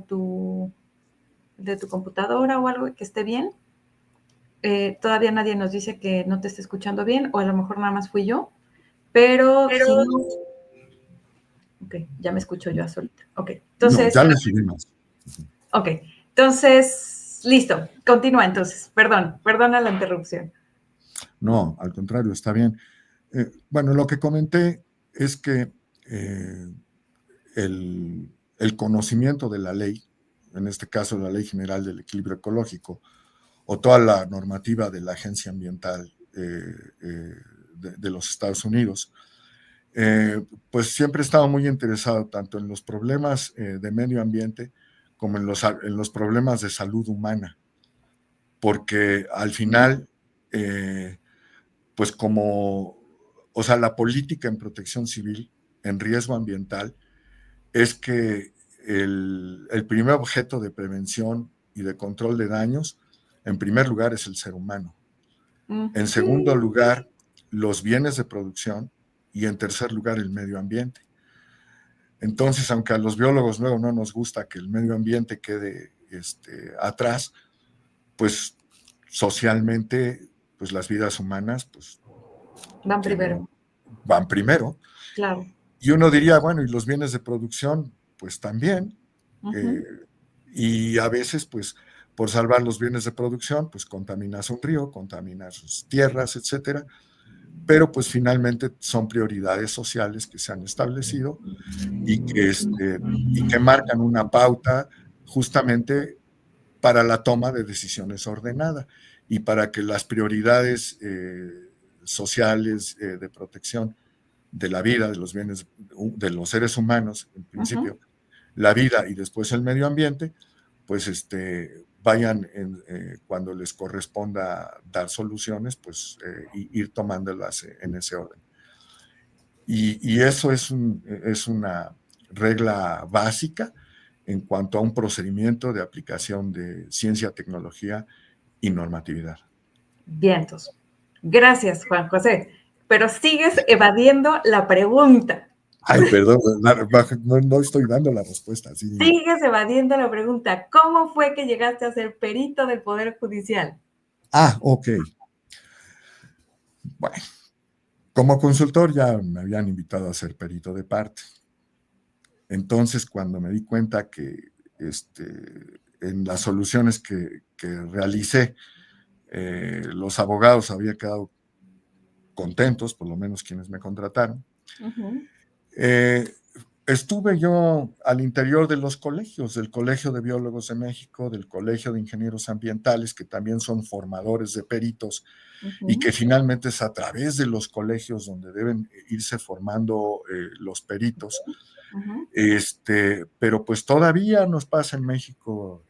de tu computadora o algo que esté bien. Todavía nadie nos dice que no te esté escuchando bien, o a lo mejor nada más fui yo, pero si no, ok, ya me escucho yo solita. Ok, no, entonces, ya le subimos. ok, entonces, listo, continúa entonces, perdona la interrupción. No, al contrario, está bien. Bueno, lo que comenté es que eh, el conocimiento de la ley, en este caso la Ley General del Equilibrio Ecológico, o toda la normativa de la Agencia Ambiental de los Estados Unidos, pues siempre he estado muy interesado tanto en los problemas de medio ambiente como en los problemas de salud humana, porque al final, pues como, o sea, la política en protección civil, en riesgo ambiental, es que el primer objeto de prevención y de control de daños, en primer lugar, es el ser humano. En Ujú, segundo lugar, los bienes de producción y en tercer lugar, el medio ambiente. Entonces, aunque a los biólogos luego no nos gusta que el medio ambiente quede atrás, pues socialmente, pues las vidas humanas pues, van primero, tienen, van primero. claro. Y uno diría, bueno, y los bienes de producción, pues también. eh, Ujú, y a veces, pues, por salvar los bienes de producción, pues contaminas un río, contaminas sus tierras, etcétera. Pero pues finalmente son prioridades sociales que se han establecido y que marcan una pauta justamente para la toma de decisiones ordenada y para que las prioridades sociales de protección de la vida, de los bienes de los seres humanos, en ujú. principio, la vida y después el medio ambiente, pues vayan cuando les corresponda dar soluciones, pues ir tomándolas en ese orden. Y eso es una regla básica en cuanto a un procedimiento de aplicación de ciencia, tecnología y normatividad. Vientos. Gracias, Juan José. Pero sigues evadiendo la pregunta. Ay, perdón, no estoy dando la respuesta. Sí, dime. Sigues evadiendo la pregunta. ¿Cómo fue que llegaste a ser perito del Poder Judicial? Ok. Bueno, como consultor ya me habían invitado a ser perito de parte. Entonces, cuando me di cuenta que en las soluciones que realicé, los abogados habían quedado contentos, por lo menos quienes me contrataron, Ujú, eh, estuve yo al interior de los colegios, del Colegio de Biólogos de México, del Colegio de Ingenieros Ambientales, que también son formadores de peritos y ujú, que finalmente es a través de los colegios donde deben irse formando los peritos. ujú. Pero pues todavía nos pasa en México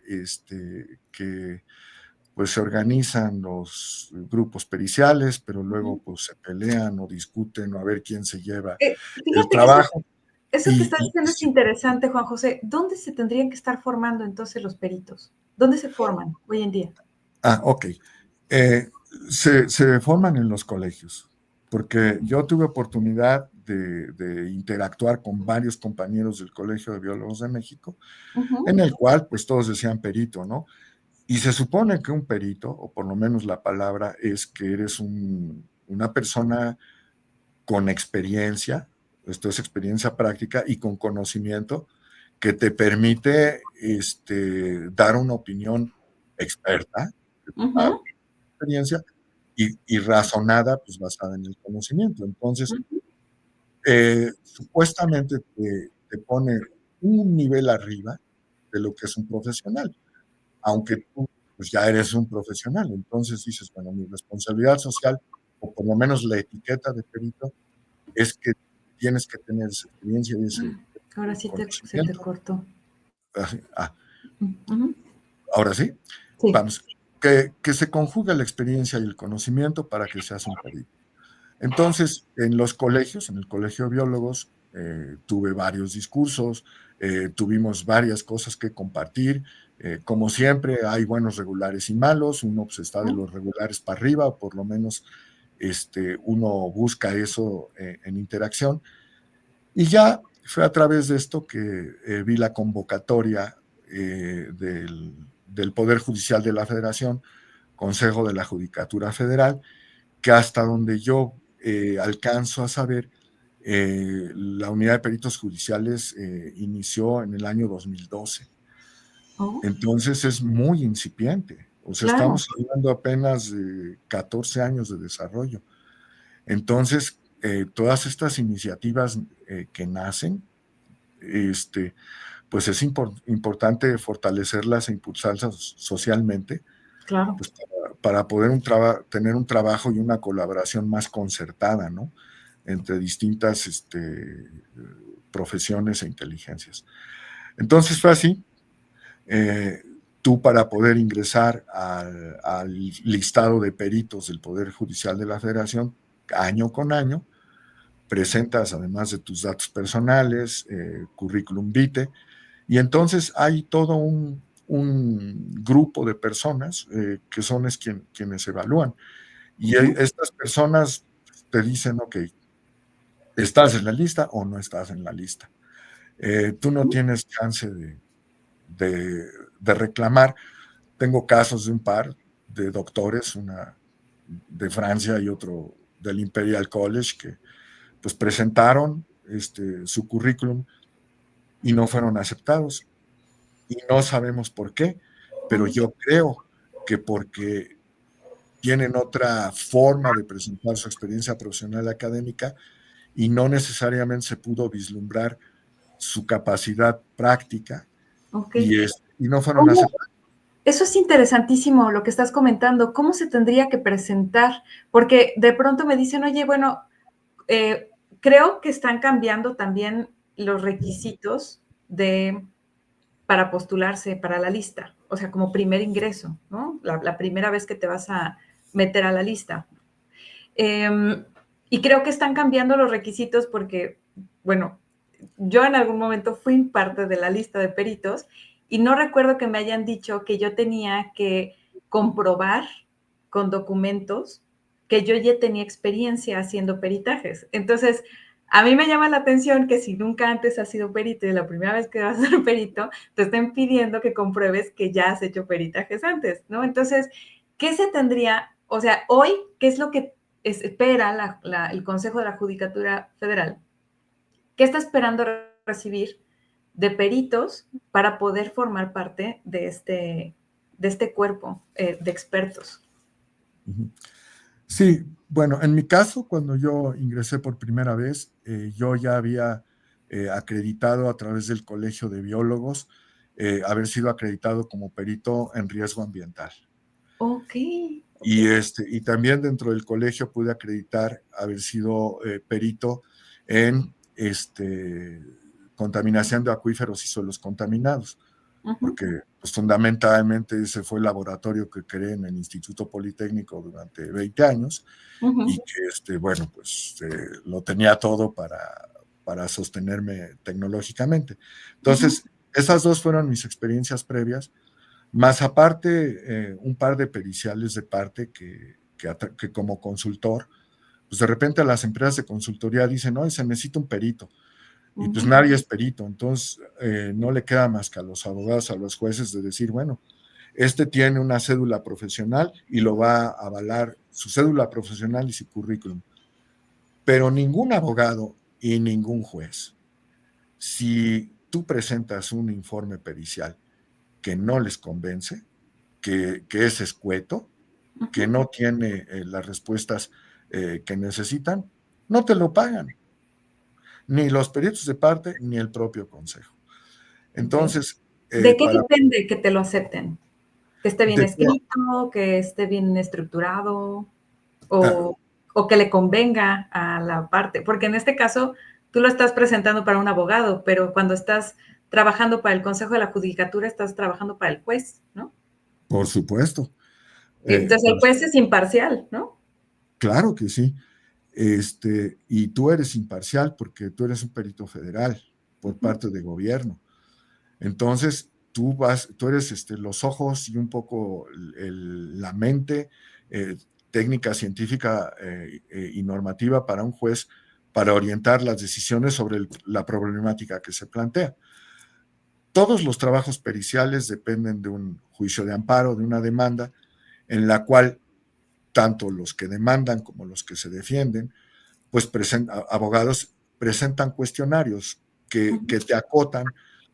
que pues se organizan los grupos periciales, pero luego Ujú. pues se pelean o discuten o a ver quién se lleva el Fíjate que trabajo. eso que Y, estás y diciendo es sí, interesante, Juan José. ¿Dónde se tendrían que estar formando entonces los peritos? ¿Dónde se forman hoy en día? ok. Eh, se forman en los colegios, porque yo tuve oportunidad de interactuar con varios compañeros del Colegio de Biólogos de México, Ujú, en el cual pues todos decían perito, ¿no? Y se supone que un perito, o por lo menos la palabra, es que eres una persona con experiencia, esto es experiencia práctica y con conocimiento que te permite dar una opinión experta, ujú, experiencia y razonada, pues basada en el conocimiento. Entonces, ujú. supuestamente te pone un nivel arriba de lo que es un profesional, aunque tú pues ya eres un profesional. Entonces dices, bueno, mi responsabilidad social, o por lo menos la etiqueta de perito, es que tienes que tener esa experiencia y ese Ahora sí se te conocimiento. cortó. Ah, Ujú. ahora sí, Sí. vamos, que se conjuga la experiencia y el conocimiento para que seas un perito. Entonces, en los colegios, en el Colegio de Biólogos, tuve varios discursos, tuvimos varias cosas que compartir. Como siempre, hay buenos regulares y malos, uno pues, está de Ujú. los regulares para arriba, o por lo menos uno busca eso en interacción. Y ya fue a través de esto que vi la convocatoria del Poder Judicial de la Federación, Consejo de la Judicatura Federal, que hasta donde yo alcanzo a saber, la unidad de peritos judiciales inició en el año 2012. Oh, Entonces es muy incipiente. O sea, claro. estamos hablando apenas de 14 años de desarrollo. Entonces, todas estas iniciativas que nacen, este, pues es importante fortalecerlas e impulsarlas socialmente, Claro. pues para poder tener un trabajo y una colaboración más concertada, ¿no? Entre distintas profesiones e inteligencias. Entonces fue así. eh, Tú para poder ingresar al listado de peritos del Poder Judicial de la Federación, año con año, presentas además de tus datos personales, currículum vitae, y entonces hay todo un grupo de personas que son quienes evalúan. Y Ujú. estas personas te dicen, ok, ¿estás en la lista o no estás en la lista? Tú no tienes chance de, de reclamar. Tengo casos de un par de doctores, una de Francia y otro del Imperial College, que pues presentaron su currículum y no fueron aceptados. Y no sabemos por qué, pero Oh. yo creo que porque tienen otra forma de presentar su experiencia profesional académica y no necesariamente se pudo vislumbrar su capacidad práctica Ok. y no fueron ¿Cómo? aceptados. Eso es interesantísimo lo que estás comentando. ¿Cómo se tendría que presentar? Porque de pronto me dicen, oye, bueno, eh, creo que están cambiando también los requisitos de para postularse para la lista, o sea, como primer ingreso, ¿no? La primera vez que te vas a meter a la lista. Eh, y creo que están cambiando los requisitos porque, bueno, yo en algún momento fui parte de la lista de peritos y no recuerdo que me hayan dicho que yo tenía que comprobar con documentos que yo ya tenía experiencia haciendo peritajes. Entonces, a mí me llama la atención que si nunca antes has sido perito y la primera vez que vas a ser perito, te estén pidiendo que compruebes que ya has hecho peritajes antes, ¿no? Entonces, ¿qué se tendría? O sea, hoy, ¿qué es lo que espera el Consejo de la Judicatura Federal? ¿Qué está esperando recibir de peritos para poder formar parte de este cuerpo de expertos? Ujú. Sí, bueno, en mi caso, cuando yo ingresé por primera vez, yo ya había acreditado a través del Colegio de Biólogos, haber sido acreditado como perito en riesgo ambiental. Ok, ok. Y también dentro del colegio pude acreditar haber sido perito en contaminación de acuíferos y suelos contaminados. Ujú, porque pues, fundamentalmente ese fue el laboratorio que creé en el Instituto Politécnico durante 20 años y ujú, que, bueno, pues lo tenía todo para sostenerme tecnológicamente. ujú, Entonces, esas dos fueron mis experiencias previas, más aparte un par de periciales de parte que como consultor, pues de repente las empresas de consultoría dicen, no, se necesita un perito, y pues ujú. nadie es perito, entonces no le queda más que a los abogados, a los jueces de decir, bueno, este tiene una cédula profesional y lo va a avalar su cédula profesional y su currículum. Pero ningún abogado y ningún juez, si tú presentas un informe pericial que no les convence, que es escueto, que Ujú, no tiene las respuestas que necesitan, no te lo pagan, ni los peritos de parte ni el propio consejo. okey. Entonces, ¿De qué para depende que te lo acepten? ¿Que esté bien de, escrito, que esté bien estructurado ah, o que le convenga a la parte? Porque en este caso, tú lo estás presentando para un abogado, pero cuando estás trabajando para el consejo de la judicatura, estás trabajando para el juez, ¿no? por supuesto, Entonces, el por juez es imparcial, ¿no? claro que sí. Y tú eres imparcial porque tú eres un perito federal por Ujú, parte de gobierno. Entonces, tú eres los ojos y un poco la mente técnica, científica y normativa para un juez para orientar las decisiones sobre la problemática que se plantea. Todos los trabajos periciales dependen de un juicio de amparo, de una demanda, en la cual tanto los que demandan como los que se defienden pues abogados presentan cuestionarios ujú, que te acotan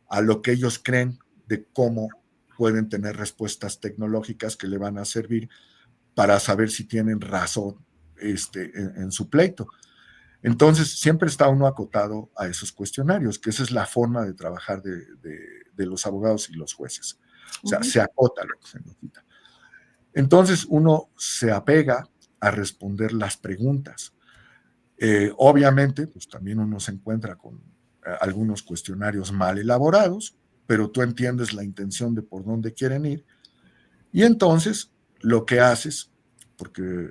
a lo que ellos creen de cómo pueden tener respuestas tecnológicas que le van a servir para saber si tienen razón en su pleito. Entonces, siempre está uno acotado a esos cuestionarios, que esa es la forma de trabajar de los abogados y los jueces. O sea, ujú, se acota lo que se necesita. Entonces, uno se apega a responder las preguntas. Obviamente, pues también uno se encuentra con algunos cuestionarios mal elaborados, pero tú entiendes la intención de por dónde quieren ir y entonces lo que haces, porque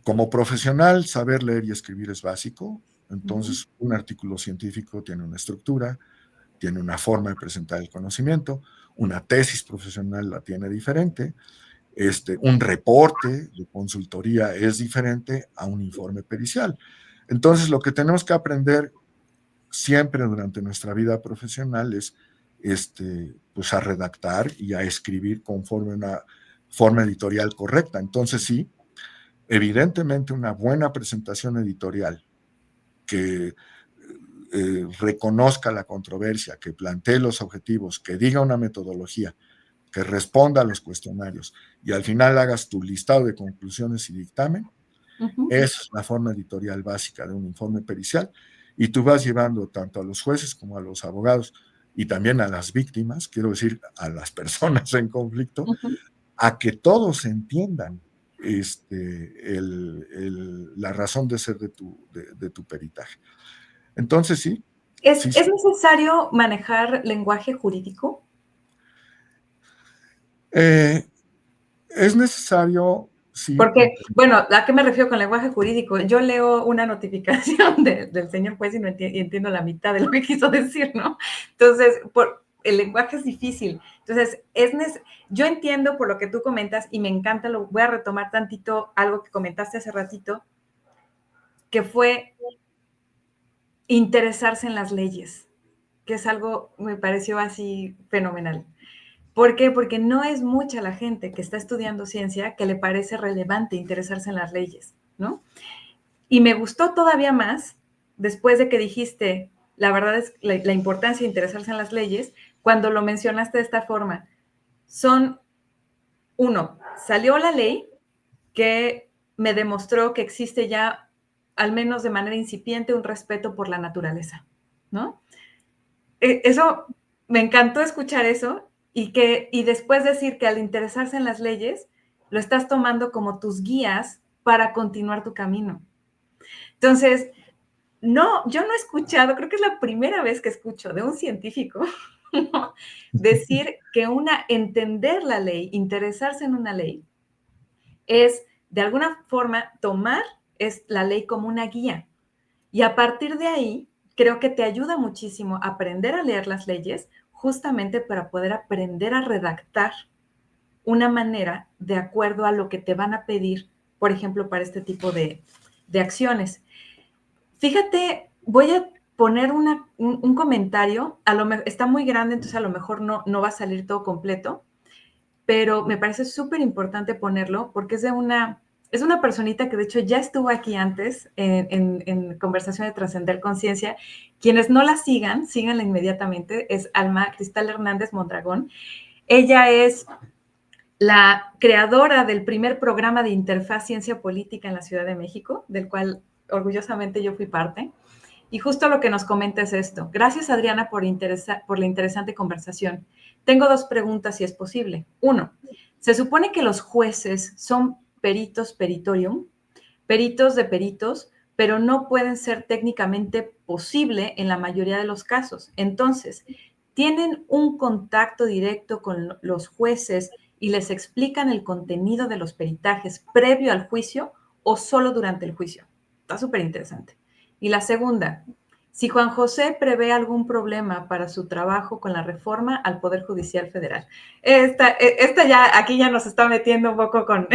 como profesional saber leer y escribir es básico, ujú, entonces un artículo científico tiene una estructura, tiene una forma de presentar el conocimiento, una tesis profesional la tiene diferente, un reporte de consultoría es diferente a un informe pericial. Entonces, lo que tenemos que aprender siempre durante nuestra vida profesional es pues a redactar y a escribir conforme una forma editorial correcta. Entonces, sí, evidentemente una buena presentación editorial que reconozca la controversia, que plantee los objetivos, que diga una metodología, que responda a los cuestionarios y al final hagas tu listado de conclusiones y dictamen, ujú. esa es la forma editorial básica de un informe pericial y tú vas llevando tanto a los jueces como a los abogados y también a las víctimas, quiero decir, a las personas en conflicto, Ujú. a que todos entiendan la razón de ser de tu peritaje. Entonces, sí, sí, Es sí. necesario manejar lenguaje jurídico? Eh, es necesario, sí, Porque, bueno, ¿a qué me refiero con lenguaje jurídico? Yo leo una notificación del señor juez y no y entiendo la mitad de lo que quiso decir, ¿no? Entonces, el lenguaje es difícil. Entonces, yo entiendo por lo que tú comentas y me encanta, lo voy a retomar tantito algo que comentaste hace ratito, que fue interesarse en las leyes, que es algo, me pareció así fenomenal. ¿Por qué? Porque no es mucha la gente que está estudiando ciencia que le parece relevante interesarse en las leyes, ¿no? Y me gustó todavía más después de que dijiste, la verdad es la importancia de interesarse en las leyes, cuando lo mencionaste de esta forma. Son, uno, salió la ley que me demostró que existe ya, al menos de manera incipiente, un respeto por la naturaleza, ¿no? Eso, me encantó escuchar eso y después decir que al interesarse en las leyes, lo estás tomando como tus guías para continuar tu camino. Entonces, no, yo no he escuchado, creo que es la primera vez que escucho de un científico ¿no? Decir que entender la ley, interesarse en una ley, es de alguna forma tomar la ley como una guía. Y a partir de ahí, creo que te ayuda muchísimo a aprender a leer las leyes, justamente para poder aprender a redactar una manera de acuerdo a lo que te van a pedir, por ejemplo, para este tipo de acciones. Fíjate, voy a poner un comentario, está muy grande, entonces a lo mejor no va a salir todo completo, pero me parece súper importante ponerlo porque es una personita que de hecho ya estuvo aquí antes en Conversación de Trascender Conciencia. Quienes no la sigan, síganla inmediatamente, es Alma Cristal Hernández Mondragón. Ella es la creadora del primer programa de interfaz ciencia política en la Ciudad de México, del cual orgullosamente yo fui parte. Y justo lo que nos comenta es esto. Gracias, Adriana, por la interesante conversación. Tengo dos preguntas, si es posible. Uno, se supone que los jueces son peritos peritorium, peritos de peritos, pero no pueden ser técnicamente posible en la mayoría de los casos. Entonces, ¿tienen un contacto directo con los jueces y les explican el contenido de los peritajes previo al juicio o solo durante el juicio? Está súper interesante. Y la segunda, si Juan José prevé algún problema para su trabajo con la reforma al Poder Judicial Federal. Esta ya, aquí ya nos está metiendo un poco con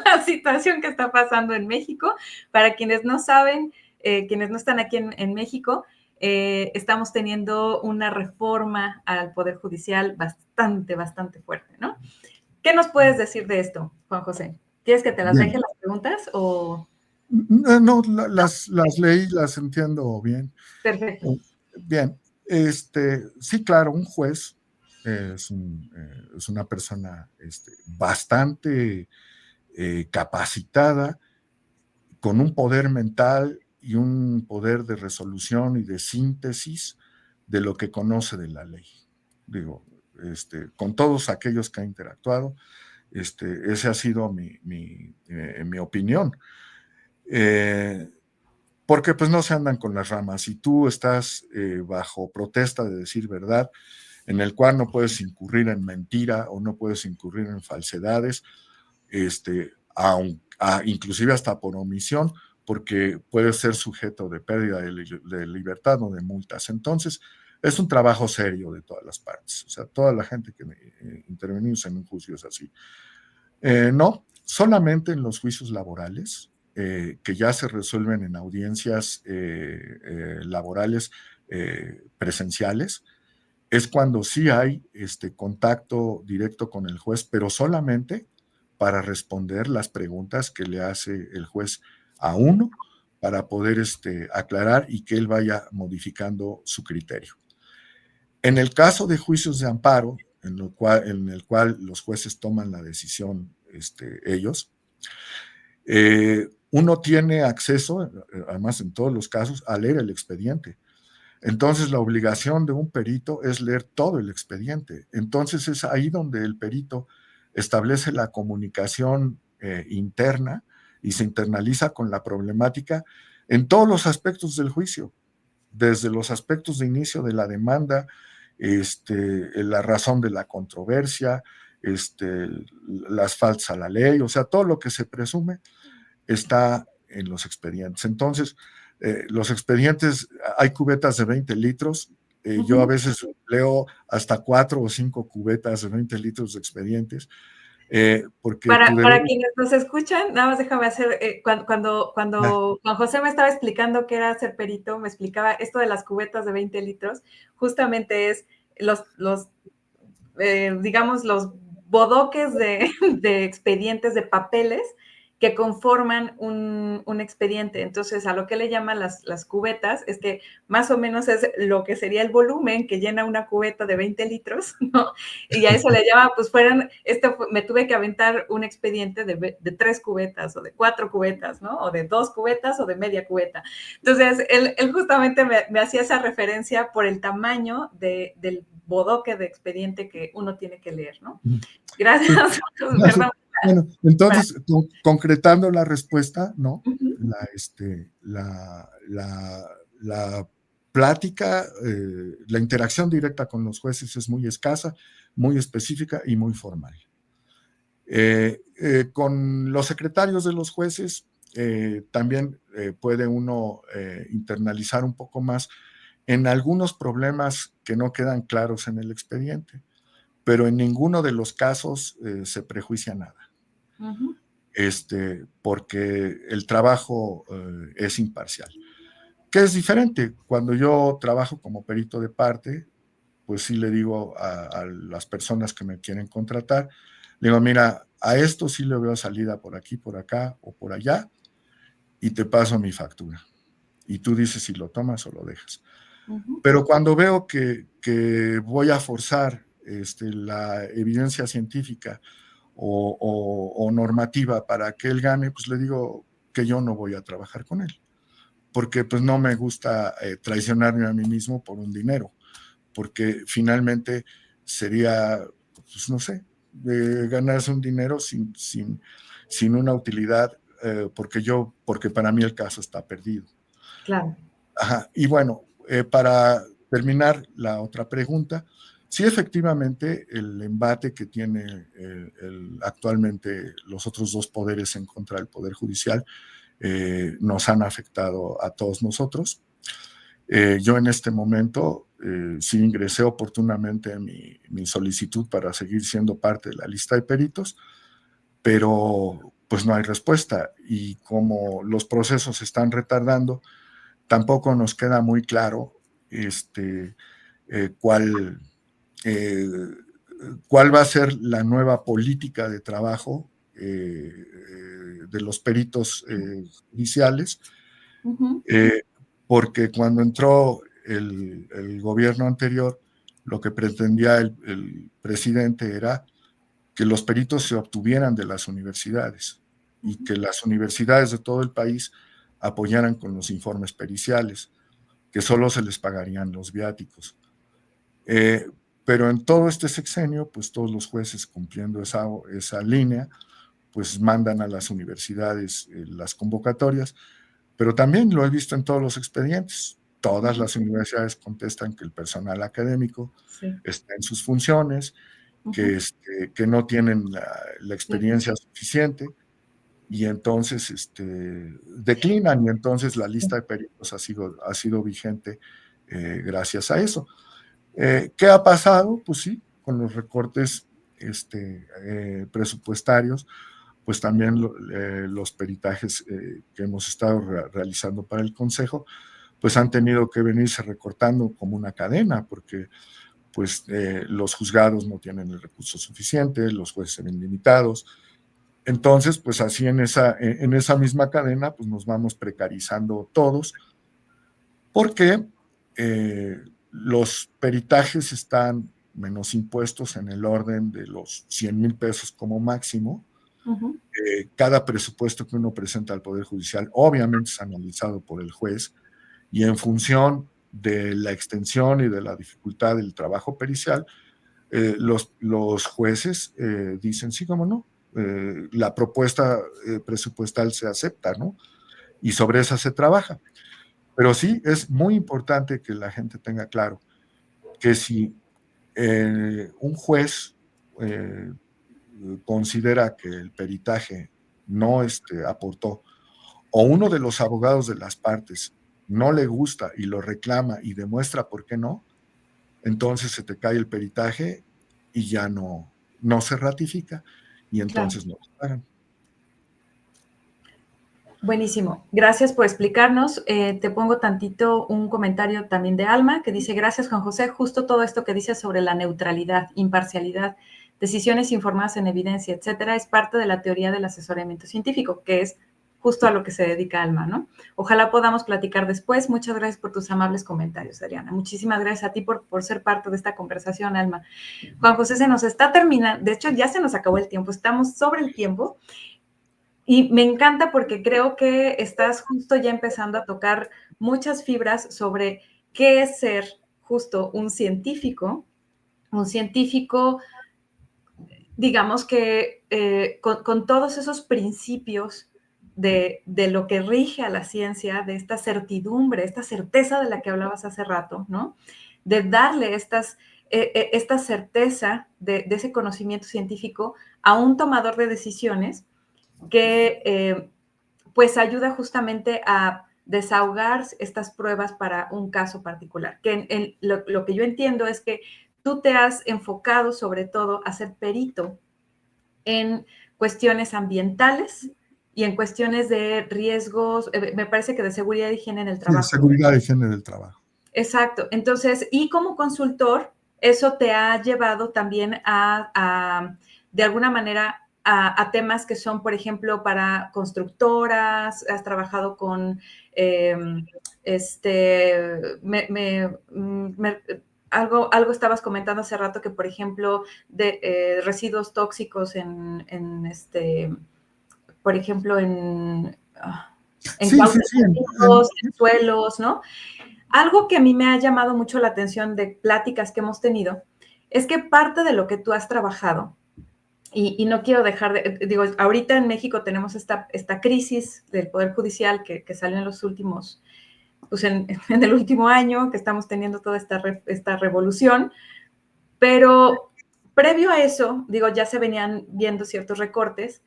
la situación que está pasando en México. Para quienes no saben, quienes no están aquí en México, estamos teniendo una reforma al Poder Judicial bastante fuerte, ¿no? ¿Qué nos puedes decir de esto, Juan José? ¿Quieres que te las deje las preguntas o...? No, las leí, las entiendo bien. Perfecto. Bien, sí, claro, un juez es una persona bastante capacitada, con un poder mental y un poder de resolución y de síntesis de lo que conoce de la ley. Digo, con todos aquellos que ha interactuado, esa ha sido mi opinión. Porque pues no se andan con las ramas. Si tú estás bajo protesta de decir verdad, en el cual no puedes incurrir en mentira o no puedes incurrir en falsedades, inclusive hasta por omisión, porque puedes ser sujeto de pérdida de libertad o de multas. Entonces, es un trabajo serio de todas las partes. O sea, toda la gente que intervenimos en un juicio es así. No, solamente en los juicios laborales, que ya se resuelven en audiencias laborales presenciales, es cuando sí hay contacto directo con el juez, pero solamente para responder las preguntas que le hace el juez a uno para poder aclarar y que él vaya modificando su criterio. En el caso de juicios de amparo, en el cual los jueces toman la decisión ellos, uno tiene acceso, además en todos los casos, a leer el expediente. Entonces la obligación de un perito es leer todo el expediente. Entonces es ahí donde el perito establece la comunicación interna y se internaliza con la problemática en todos los aspectos del juicio, desde los aspectos de inicio de la demanda, la razón de la controversia, las faltas a la ley, o sea, todo lo que se presume está en los expedientes. Entonces, los expedientes, hay cubetas de 20 litros, yo a veces leo hasta 4 o 5 cubetas de 20 litros de expedientes, porque para quienes nos escuchan, nada más déjame hacer, cuando Juan José me estaba explicando qué era ser perito, me explicaba esto de las cubetas de 20 litros, justamente es digamos, los bodoques de expedientes, de papeles que conforman un expediente. Entonces, a lo que le llaman las cubetas es que más o menos es lo que sería el volumen que llena una cubeta de 20 litros, ¿no? Y a eso le llama, pues me tuve que aventar un expediente de 3 cubetas o de 4 cubetas, ¿no? O de 2 cubetas o de media cubeta. Entonces, él justamente me hacía esa referencia por el tamaño del bodoque de expediente que uno tiene que leer, ¿no? Gracias. Perdón. Bueno, entonces, concretando la respuesta, ¿no? Uh-huh. La plática, la interacción directa con los jueces es muy escasa, muy específica y muy formal. Con los secretarios de los jueces también puede uno internalizar un poco más en algunos problemas que no quedan claros en el expediente, pero en ninguno de los casos se prejuicia nada, Ujú. porque el trabajo es imparcial. ¿Qué es diferente? Cuando yo trabajo como perito de parte, pues sí le digo a las personas que me quieren contratar, le digo, mira, a esto sí le veo salida por aquí, por acá o por allá, y te paso mi factura. Y tú dices si lo tomas o lo dejas. Ujú. Pero cuando veo que voy a forzar la evidencia científica o normativa para que él gane, pues le digo que yo no voy a trabajar con él, porque pues no me gusta traicionarme a mí mismo por un dinero, porque finalmente sería, pues no sé, ganarse un dinero sin una utilidad, porque para mí el caso está perdido. Claro. Ajá. Y bueno, para terminar la otra pregunta, sí, efectivamente, el embate que tiene actualmente los otros dos poderes en contra del Poder Judicial nos han afectado a todos nosotros. Yo en este momento sí ingresé oportunamente mi solicitud para seguir siendo parte de la lista de peritos, pero pues no hay respuesta y como los procesos se están retardando, tampoco nos queda muy claro cuál, eh, cuál va a ser la nueva política de trabajo de los peritos judiciales, Ujú. eh, porque cuando entró el gobierno anterior, lo que pretendía el presidente era que los peritos se obtuvieran de las universidades y Ujú. que las universidades de todo el país apoyaran con los informes periciales, que solo se les pagarían los viáticos. Eh, pero en todo este sexenio, pues todos los jueces cumpliendo esa línea, pues mandan a las universidades las convocatorias, pero también lo he visto en todos los expedientes. Todas Ujú. las universidades contestan que el personal académico Sí. está en sus funciones, Ujú. que no tienen la Sí. experiencia suficiente y entonces declinan y entonces la Sí. lista de peritos ha sido vigente gracias a eso. ¿Qué ha pasado? Pues sí, con los recortes presupuestarios, pues también los peritajes que hemos estado realizando para el Consejo, pues han tenido que venirse recortando como una cadena, porque pues los juzgados no tienen el recurso suficiente, los jueces se ven limitados. Entonces, pues así en esa misma cadena, pues nos vamos precarizando todos, porque los peritajes están menos impuestos en el orden de los 100,000 pesos como máximo. Ujú. Cada presupuesto que uno presenta al Poder Judicial obviamente es analizado por el juez y en función de la extensión y de la dificultad del trabajo pericial, los jueces dicen sí, cómo no, la propuesta presupuestal se acepta, ¿no? Y sobre esa se trabaja. Pero sí es muy importante que la gente tenga claro que si un juez eh, considera que el peritaje no aportó, o uno de los abogados de las partes no le gusta y lo reclama y demuestra por qué no, entonces se te cae el peritaje y ya no se ratifica y Claro. entonces no te pagan. Buenísimo. Gracias por explicarnos. Te pongo tantito un comentario también de Alma que dice, gracias Juan José, justo todo esto que dices sobre la neutralidad, imparcialidad, decisiones informadas en evidencia, etcétera, es parte de la teoría del asesoramiento científico, que es justo a lo que se dedica Alma, ¿no? Ojalá podamos platicar después. Muchas gracias por tus amables comentarios, Adriana. Muchísimas gracias a ti por ser parte de esta conversación, Alma. Juan José, se nos está terminando, de hecho ya se nos acabó el tiempo, estamos sobre el tiempo. Y me encanta porque creo que estás justo ya empezando a tocar muchas fibras sobre qué es ser justo un científico, digamos que con todos esos principios de lo que rige a la ciencia, de esta certidumbre, esta certeza de la que hablabas hace rato, ¿no? De darle esta certeza de ese conocimiento científico a un tomador de decisiones que pues ayuda justamente a desahogar estas pruebas para un caso particular. Que lo que yo entiendo es que tú te has enfocado sobre todo a ser perito en cuestiones ambientales y en cuestiones de riesgos, me parece que de seguridad y higiene en el Sí, de trabajo. seguridad y higiene del trabajo. Exacto. Entonces, y como consultor, eso te ha llevado también de alguna manera, a temas que son, por ejemplo, para constructoras, has trabajado con, algo estabas comentando hace rato que, por ejemplo, de residuos tóxicos por ejemplo, en Sí, sí, cauces sí. públicos, en suelos, ¿no? Algo que a mí me ha llamado mucho la atención de pláticas que hemos tenido es que parte de lo que tú has trabajado, y no quiero dejar de, digo, ahorita en México tenemos esta crisis del Poder Judicial que salió en los últimos, pues en el último año, que estamos teniendo toda esta revolución, pero previo a eso, digo, ya se venían viendo ciertos recortes.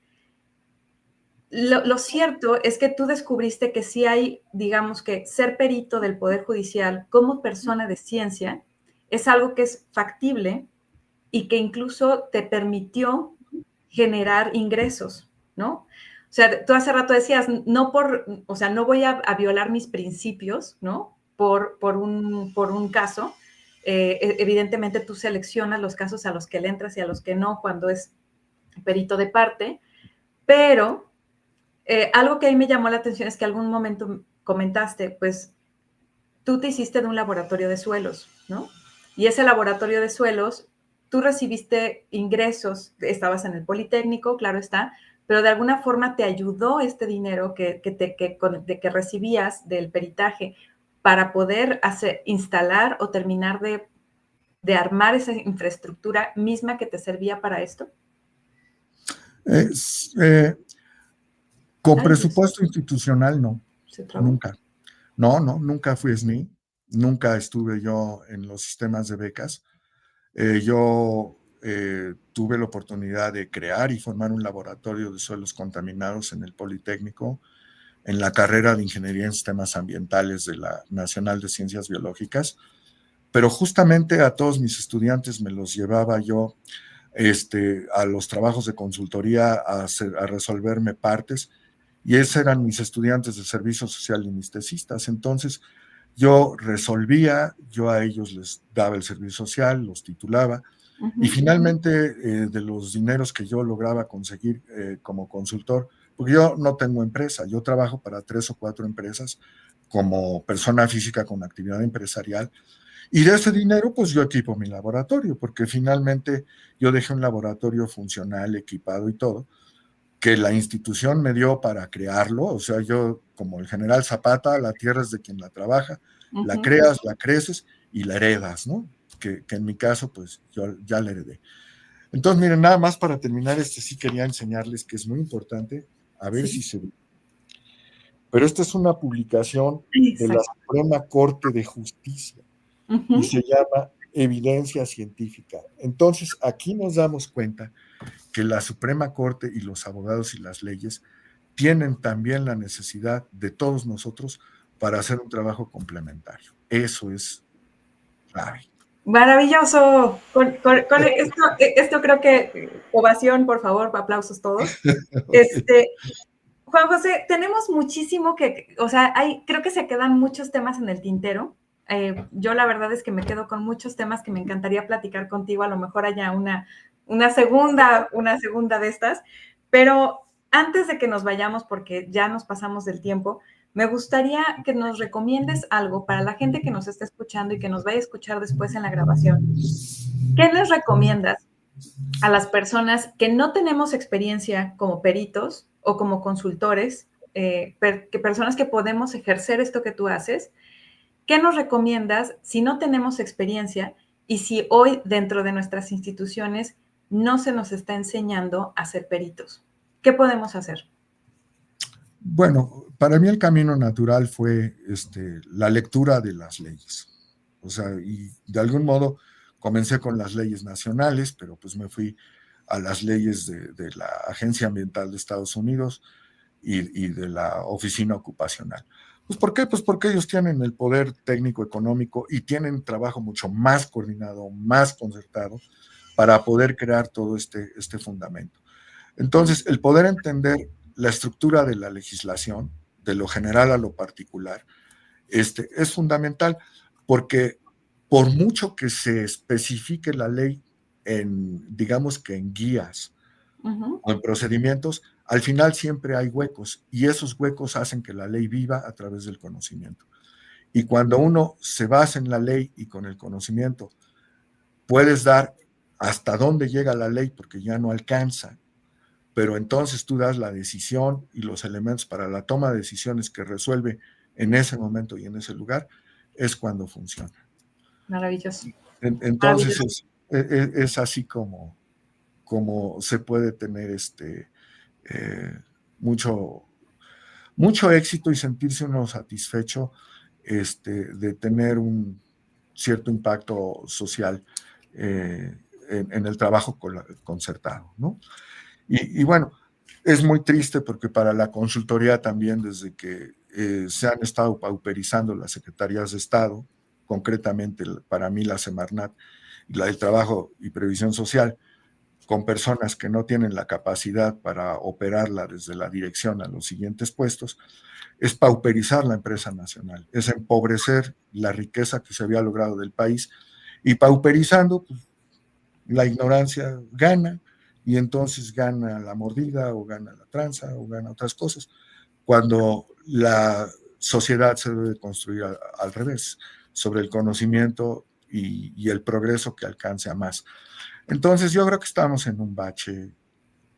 Lo cierto es que tú descubriste que sí hay, digamos que ser perito del Poder Judicial como persona de ciencia es algo que es factible y que incluso te permitió generar ingresos, ¿no? O sea, tú hace rato decías, o sea, no voy a violar mis principios, ¿no? Por un caso. Evidentemente tú seleccionas los casos a los que le entras y a los que no cuando es perito de parte, pero algo que a mí me llamó la atención es que algún momento comentaste, pues tú te hiciste de un laboratorio de suelos, ¿no? Y ese laboratorio de suelos, tú recibiste ingresos, estabas en el Politécnico, claro está, pero de alguna forma te ayudó este dinero que recibías del peritaje para poder instalar o terminar de armar esa infraestructura misma que te servía para esto. Es, eh, con Ay, Dios, presupuesto institucional, no, se trabó. nunca. No, no, nunca fui SNI, nunca estuve yo en los sistemas de becas. Yo tuve la oportunidad de crear y formar un laboratorio de suelos contaminados en el Politécnico, en la carrera de Ingeniería en Sistemas Ambientales de la Nacional de Ciencias Biológicas, pero justamente a todos mis estudiantes me los llevaba yo a los trabajos de consultoría a resolverme partes, y esos eran mis estudiantes de servicio social y mis tesistas. Entonces, yo resolvía, yo a ellos les daba el servicio social, los titulaba, y finalmente de los dineros que yo lograba conseguir como consultor, porque yo no tengo empresa, yo trabajo para 3 o 4 empresas como persona física con actividad empresarial, y de ese dinero, pues yo equipo mi laboratorio, porque finalmente yo dejé un laboratorio funcional, equipado y todo, que la institución me dio para crearlo. O sea, yo, como el general Zapata, la tierra es de quien la trabaja, la creas, la creces y la heredas, ¿no? Que en mi caso, pues yo ya la heredé. Entonces, miren, nada más para terminar, sí quería enseñarles que es muy importante, a ver si Sí, se ve. Pero esta es una publicación de la exacto. Suprema Corte de Justicia y Ujú. se llama Evidencia Científica. Entonces, aquí nos damos cuenta que la Suprema Corte y los abogados y las leyes tienen también la necesidad de todos nosotros para hacer un trabajo complementario. Eso es clave. Maravilloso. Con esto creo que ovación, por favor, aplausos todos. Este, Juan José, tenemos muchísimo o sea, creo que se quedan muchos temas en el tintero. Yo la verdad es que me quedo con muchos temas que me encantaría platicar contigo. A lo mejor haya una segunda de estas. Pero antes de que nos vayamos, porque ya nos pasamos del tiempo, me gustaría que nos recomiendes algo para la gente que nos está escuchando y que nos vaya a escuchar después en la grabación. ¿Qué les recomiendas a las personas que no tenemos experiencia como peritos o como consultores, personas que podemos ejercer esto que tú haces? ¿Qué nos recomiendas si no tenemos experiencia y si hoy dentro de nuestras instituciones no se nos está enseñando a ser peritos? ¿Qué podemos hacer? Bueno, para mí el camino natural fue la lectura de las leyes. O sea, y de algún modo comencé con las leyes nacionales, pero pues me fui a las leyes de la Agencia Ambiental de Estados Unidos y de la Oficina Ocupacional. Pues ¿por qué? Pues porque ellos tienen el poder técnico económico y tienen trabajo mucho más coordinado, más concertado para poder crear todo este fundamento. Entonces, el poder entender la estructura de la legislación, de lo general a lo particular, es fundamental porque por mucho que se especifique la ley en, digamos que en guías Ujú. o en procedimientos, al final siempre hay huecos y esos huecos hacen que la ley viva a través del conocimiento. Y cuando uno se basa en la ley y con el conocimiento, puedes dar hasta dónde llega la ley porque ya no alcanza, pero entonces tú das la decisión y los elementos para la toma de decisiones que resuelve en ese momento y en ese lugar, es cuando funciona. Maravilloso, Entonces maravilloso. es así como se puede tener eh, mucho, mucho éxito y sentirse uno satisfecho de tener un cierto impacto social en el trabajo concertado, ¿no? Y bueno, es muy triste porque para la consultoría también, desde que se han estado pauperizando las secretarías de Estado, concretamente para mí la Semarnat, la del Trabajo y Previsión Social, con personas que no tienen la capacidad para operarla desde la dirección a los siguientes puestos, es pauperizar la empresa nacional, es empobrecer la riqueza que se había logrado del país y pauperizando, pues, la ignorancia gana y entonces gana la mordida o gana la tranza o gana otras cosas, cuando la sociedad se debe construir al revés, sobre el conocimiento y el progreso que alcance a más. Entonces yo creo que estamos en un bache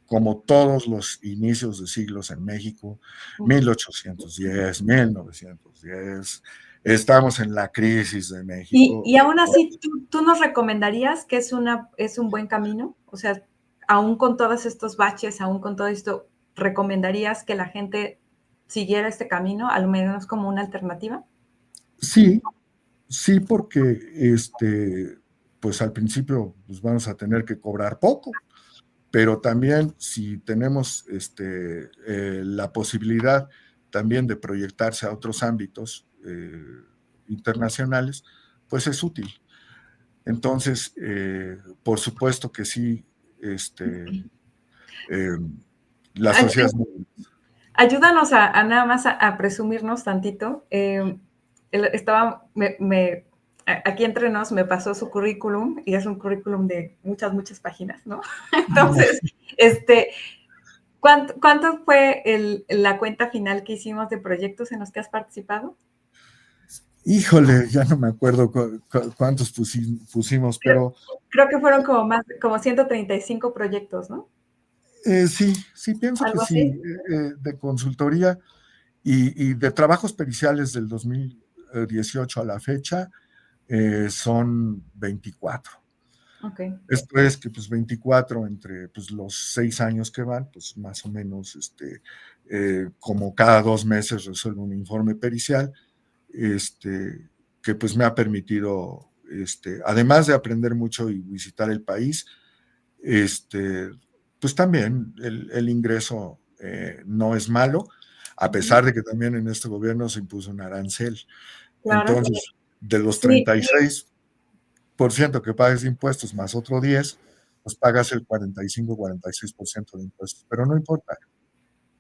como todos los inicios de siglos en México, 1810, 1910, estamos en la crisis de Y México. aún así, ¿tú nos recomendarías que es un buen camino? O sea, aún con todos estos baches, aún con todo esto, ¿recomendarías que la gente siguiera este camino, al menos como una alternativa? Sí, sí, porque pues al principio pues vamos a tener que cobrar poco, pero también si tenemos la posibilidad también de proyectarse a otros ámbitos internacionales, pues es útil. Entonces, por supuesto que sí, eh, la Ay, sociedad... ayúdanos a nada más a presumirnos tantito. Estaba, aquí entre nos me pasó su currículum y es un currículum de muchas, muchas páginas, ¿no? Entonces, este, ¿cuánto fue la cuenta final que hicimos de proyectos en los que has participado? Híjole, ya no me acuerdo cuántos pusimos, Creo, pero creo que fueron como más, como 135 proyectos, ¿no? sí, sí, pienso que Algo sí, así. de consultoría y de trabajos periciales del 2018 a la fecha son 24. Ok. Esto es que pues 24 entre pues, los 6 años que van, pues más o menos como cada 2 meses resuelvo un informe pericial, que pues me ha permitido, además de aprender mucho y visitar el país, este, pues también el ingreso no es malo, a Ujú. pesar de que también en este gobierno se impuso un arancel. Claro. Entonces, de los Sí, 36% que pagas de impuestos más otro 10, pues pagas el 45-46% de impuestos. Pero no importa,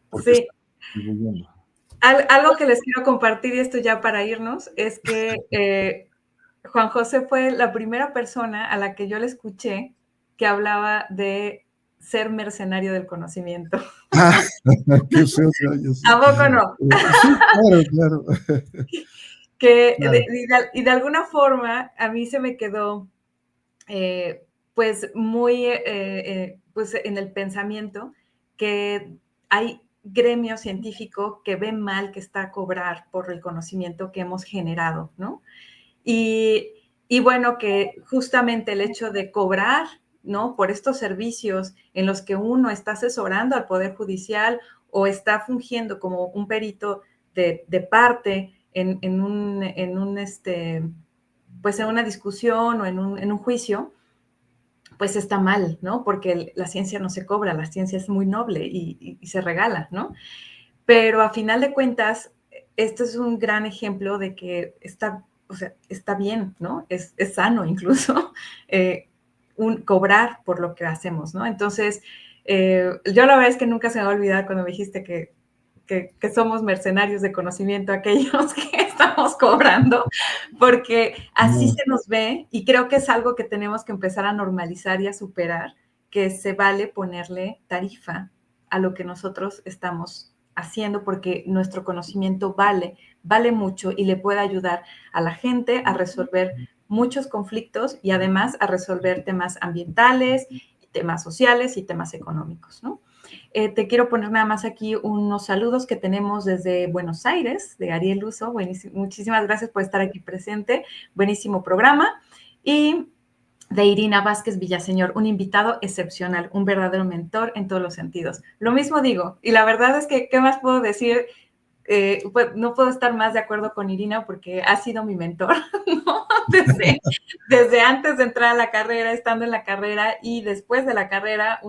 porque sí. está contribuyendo. Algo que les quiero compartir, y esto ya para irnos, es que Juan José fue la primera persona a la que yo le escuché que hablaba de ser mercenario del conocimiento. Ah, qué feo se oye eso. ¿A poco no? Sí, claro, claro. Que Claro. y de alguna forma a mí se me quedó pues muy pues en el pensamiento que hay gremio científico que ve mal que está a cobrar por el conocimiento que hemos generado, ¿no? Y, y bueno, que justamente el hecho de cobrar, ¿no? Por estos servicios en los que uno está asesorando al Poder Judicial o está fungiendo como un perito de parte pues en una discusión o en un juicio, pues está mal, ¿no? Porque la ciencia no se cobra, la ciencia es muy noble y se regala, ¿no? Pero a final de cuentas, esto es un gran ejemplo de que o sea, está bien, ¿no? Es sano incluso cobrar por lo que hacemos, ¿no? Entonces, yo la verdad es que nunca se me va a olvidar cuando me dijiste que somos mercenarios de conocimiento aquellos que estamos cobrando, porque así No, se nos ve y creo que es algo que tenemos que empezar a normalizar y a superar, que se vale ponerle tarifa a lo que nosotros estamos haciendo porque nuestro conocimiento vale mucho y le puede ayudar a la gente a resolver muchos conflictos y además a resolver temas ambientales, temas sociales y temas económicos, ¿no? Te quiero poner nada más aquí unos saludos que tenemos desde Buenos Aires, de Ariel Uso. Muchísimas gracias por estar aquí presente. Buenísimo programa. Y de Irina Vázquez Villaseñor, un invitado excepcional, un verdadero mentor en todos los sentidos. Lo mismo digo, y la verdad es que, ¿qué más puedo decir? Pues no puedo estar más de acuerdo con Irina porque ha sido mi mentor, ¿no? Desde antes de entrar a la carrera, estando en la carrera y después de la carrera,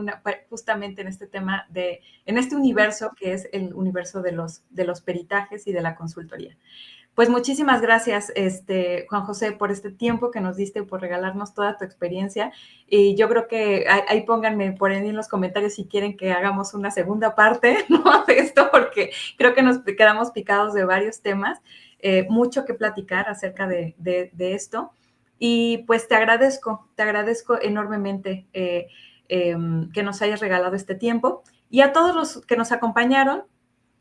justamente en este tema en este universo que es el universo de los peritajes y de la consultoría. Pues muchísimas gracias, Juan José, por este tiempo que nos diste, por regalarnos toda tu experiencia. Y yo creo que ahí pónganme por ahí en los comentarios si quieren que hagamos una segunda parte, ¿no? De esto, porque creo que nos quedamos picados de varios temas, mucho que platicar acerca de esto. Y pues te agradezco enormemente que nos hayas regalado este tiempo. Y a todos los que nos acompañaron,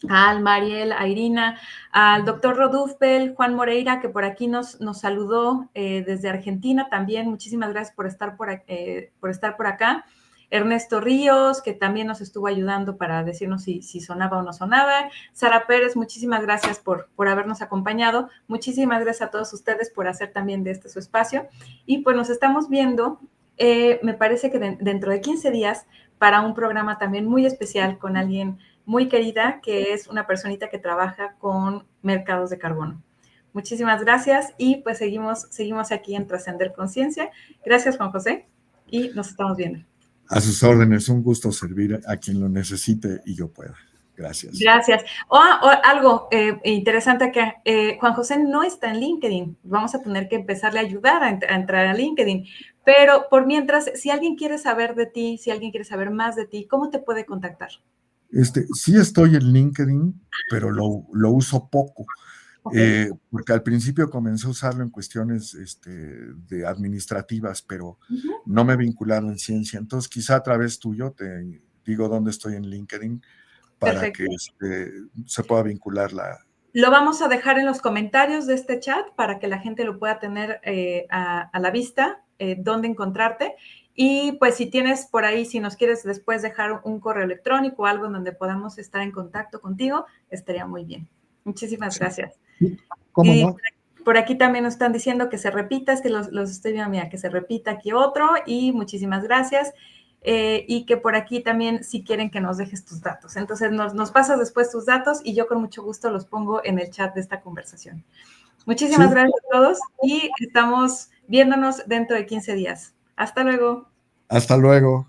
a Mariel, a Irina, al doctor Rodufbel, Juan Moreira, que por aquí nos saludó desde Argentina también. Muchísimas gracias por estar por acá. Ernesto Ríos, que también nos estuvo ayudando para decirnos si sonaba o no sonaba. Sara Pérez, muchísimas gracias por habernos acompañado. Muchísimas gracias a todos ustedes por hacer también de este su espacio. Y pues nos estamos viendo, me parece que dentro de 15 días, para un programa también muy especial con alguien muy querida, que es una personita que trabaja con mercados de carbono. Muchísimas gracias y pues seguimos aquí en Trascender Conciencia. Gracias, Juan José, y nos estamos viendo. a sus órdenes, un gusto servir a quien lo necesite y yo pueda. Gracias. Gracias. Algo interesante acá. Juan José no está en LinkedIn. Vamos a tener que empezarle a ayudar a entrar a LinkedIn. Pero por mientras, si alguien quiere saber de ti, si alguien quiere saber más de ti, ¿cómo te puede contactar? Sí estoy en LinkedIn, pero lo uso poco. Okay. Porque al principio comencé a usarlo en cuestiones de administrativas, pero no me he vinculado en ciencia. Entonces, quizá a través tuyo te digo dónde estoy en LinkedIn para Perfecto. que se pueda vincular Lo vamos a dejar en los comentarios de este chat para que la gente lo pueda tener a la vista, dónde encontrarte. Y pues si tienes por ahí, si nos quieres después dejar un correo electrónico o algo en donde podamos estar en contacto contigo, estaría muy bien. Muchísimas gracias. Sí, ¿cómo Y no? por aquí también nos están diciendo que se repita, es que los estoy viendo, mira, que se repita aquí otro y muchísimas gracias. Y que por aquí también si quieren que nos dejes tus datos. Entonces nos pasas después tus datos y yo con mucho gusto los pongo en el chat de esta conversación. Muchísimas Sí, gracias a todos y estamos viéndonos dentro de 15 días. Hasta luego. hasta luego.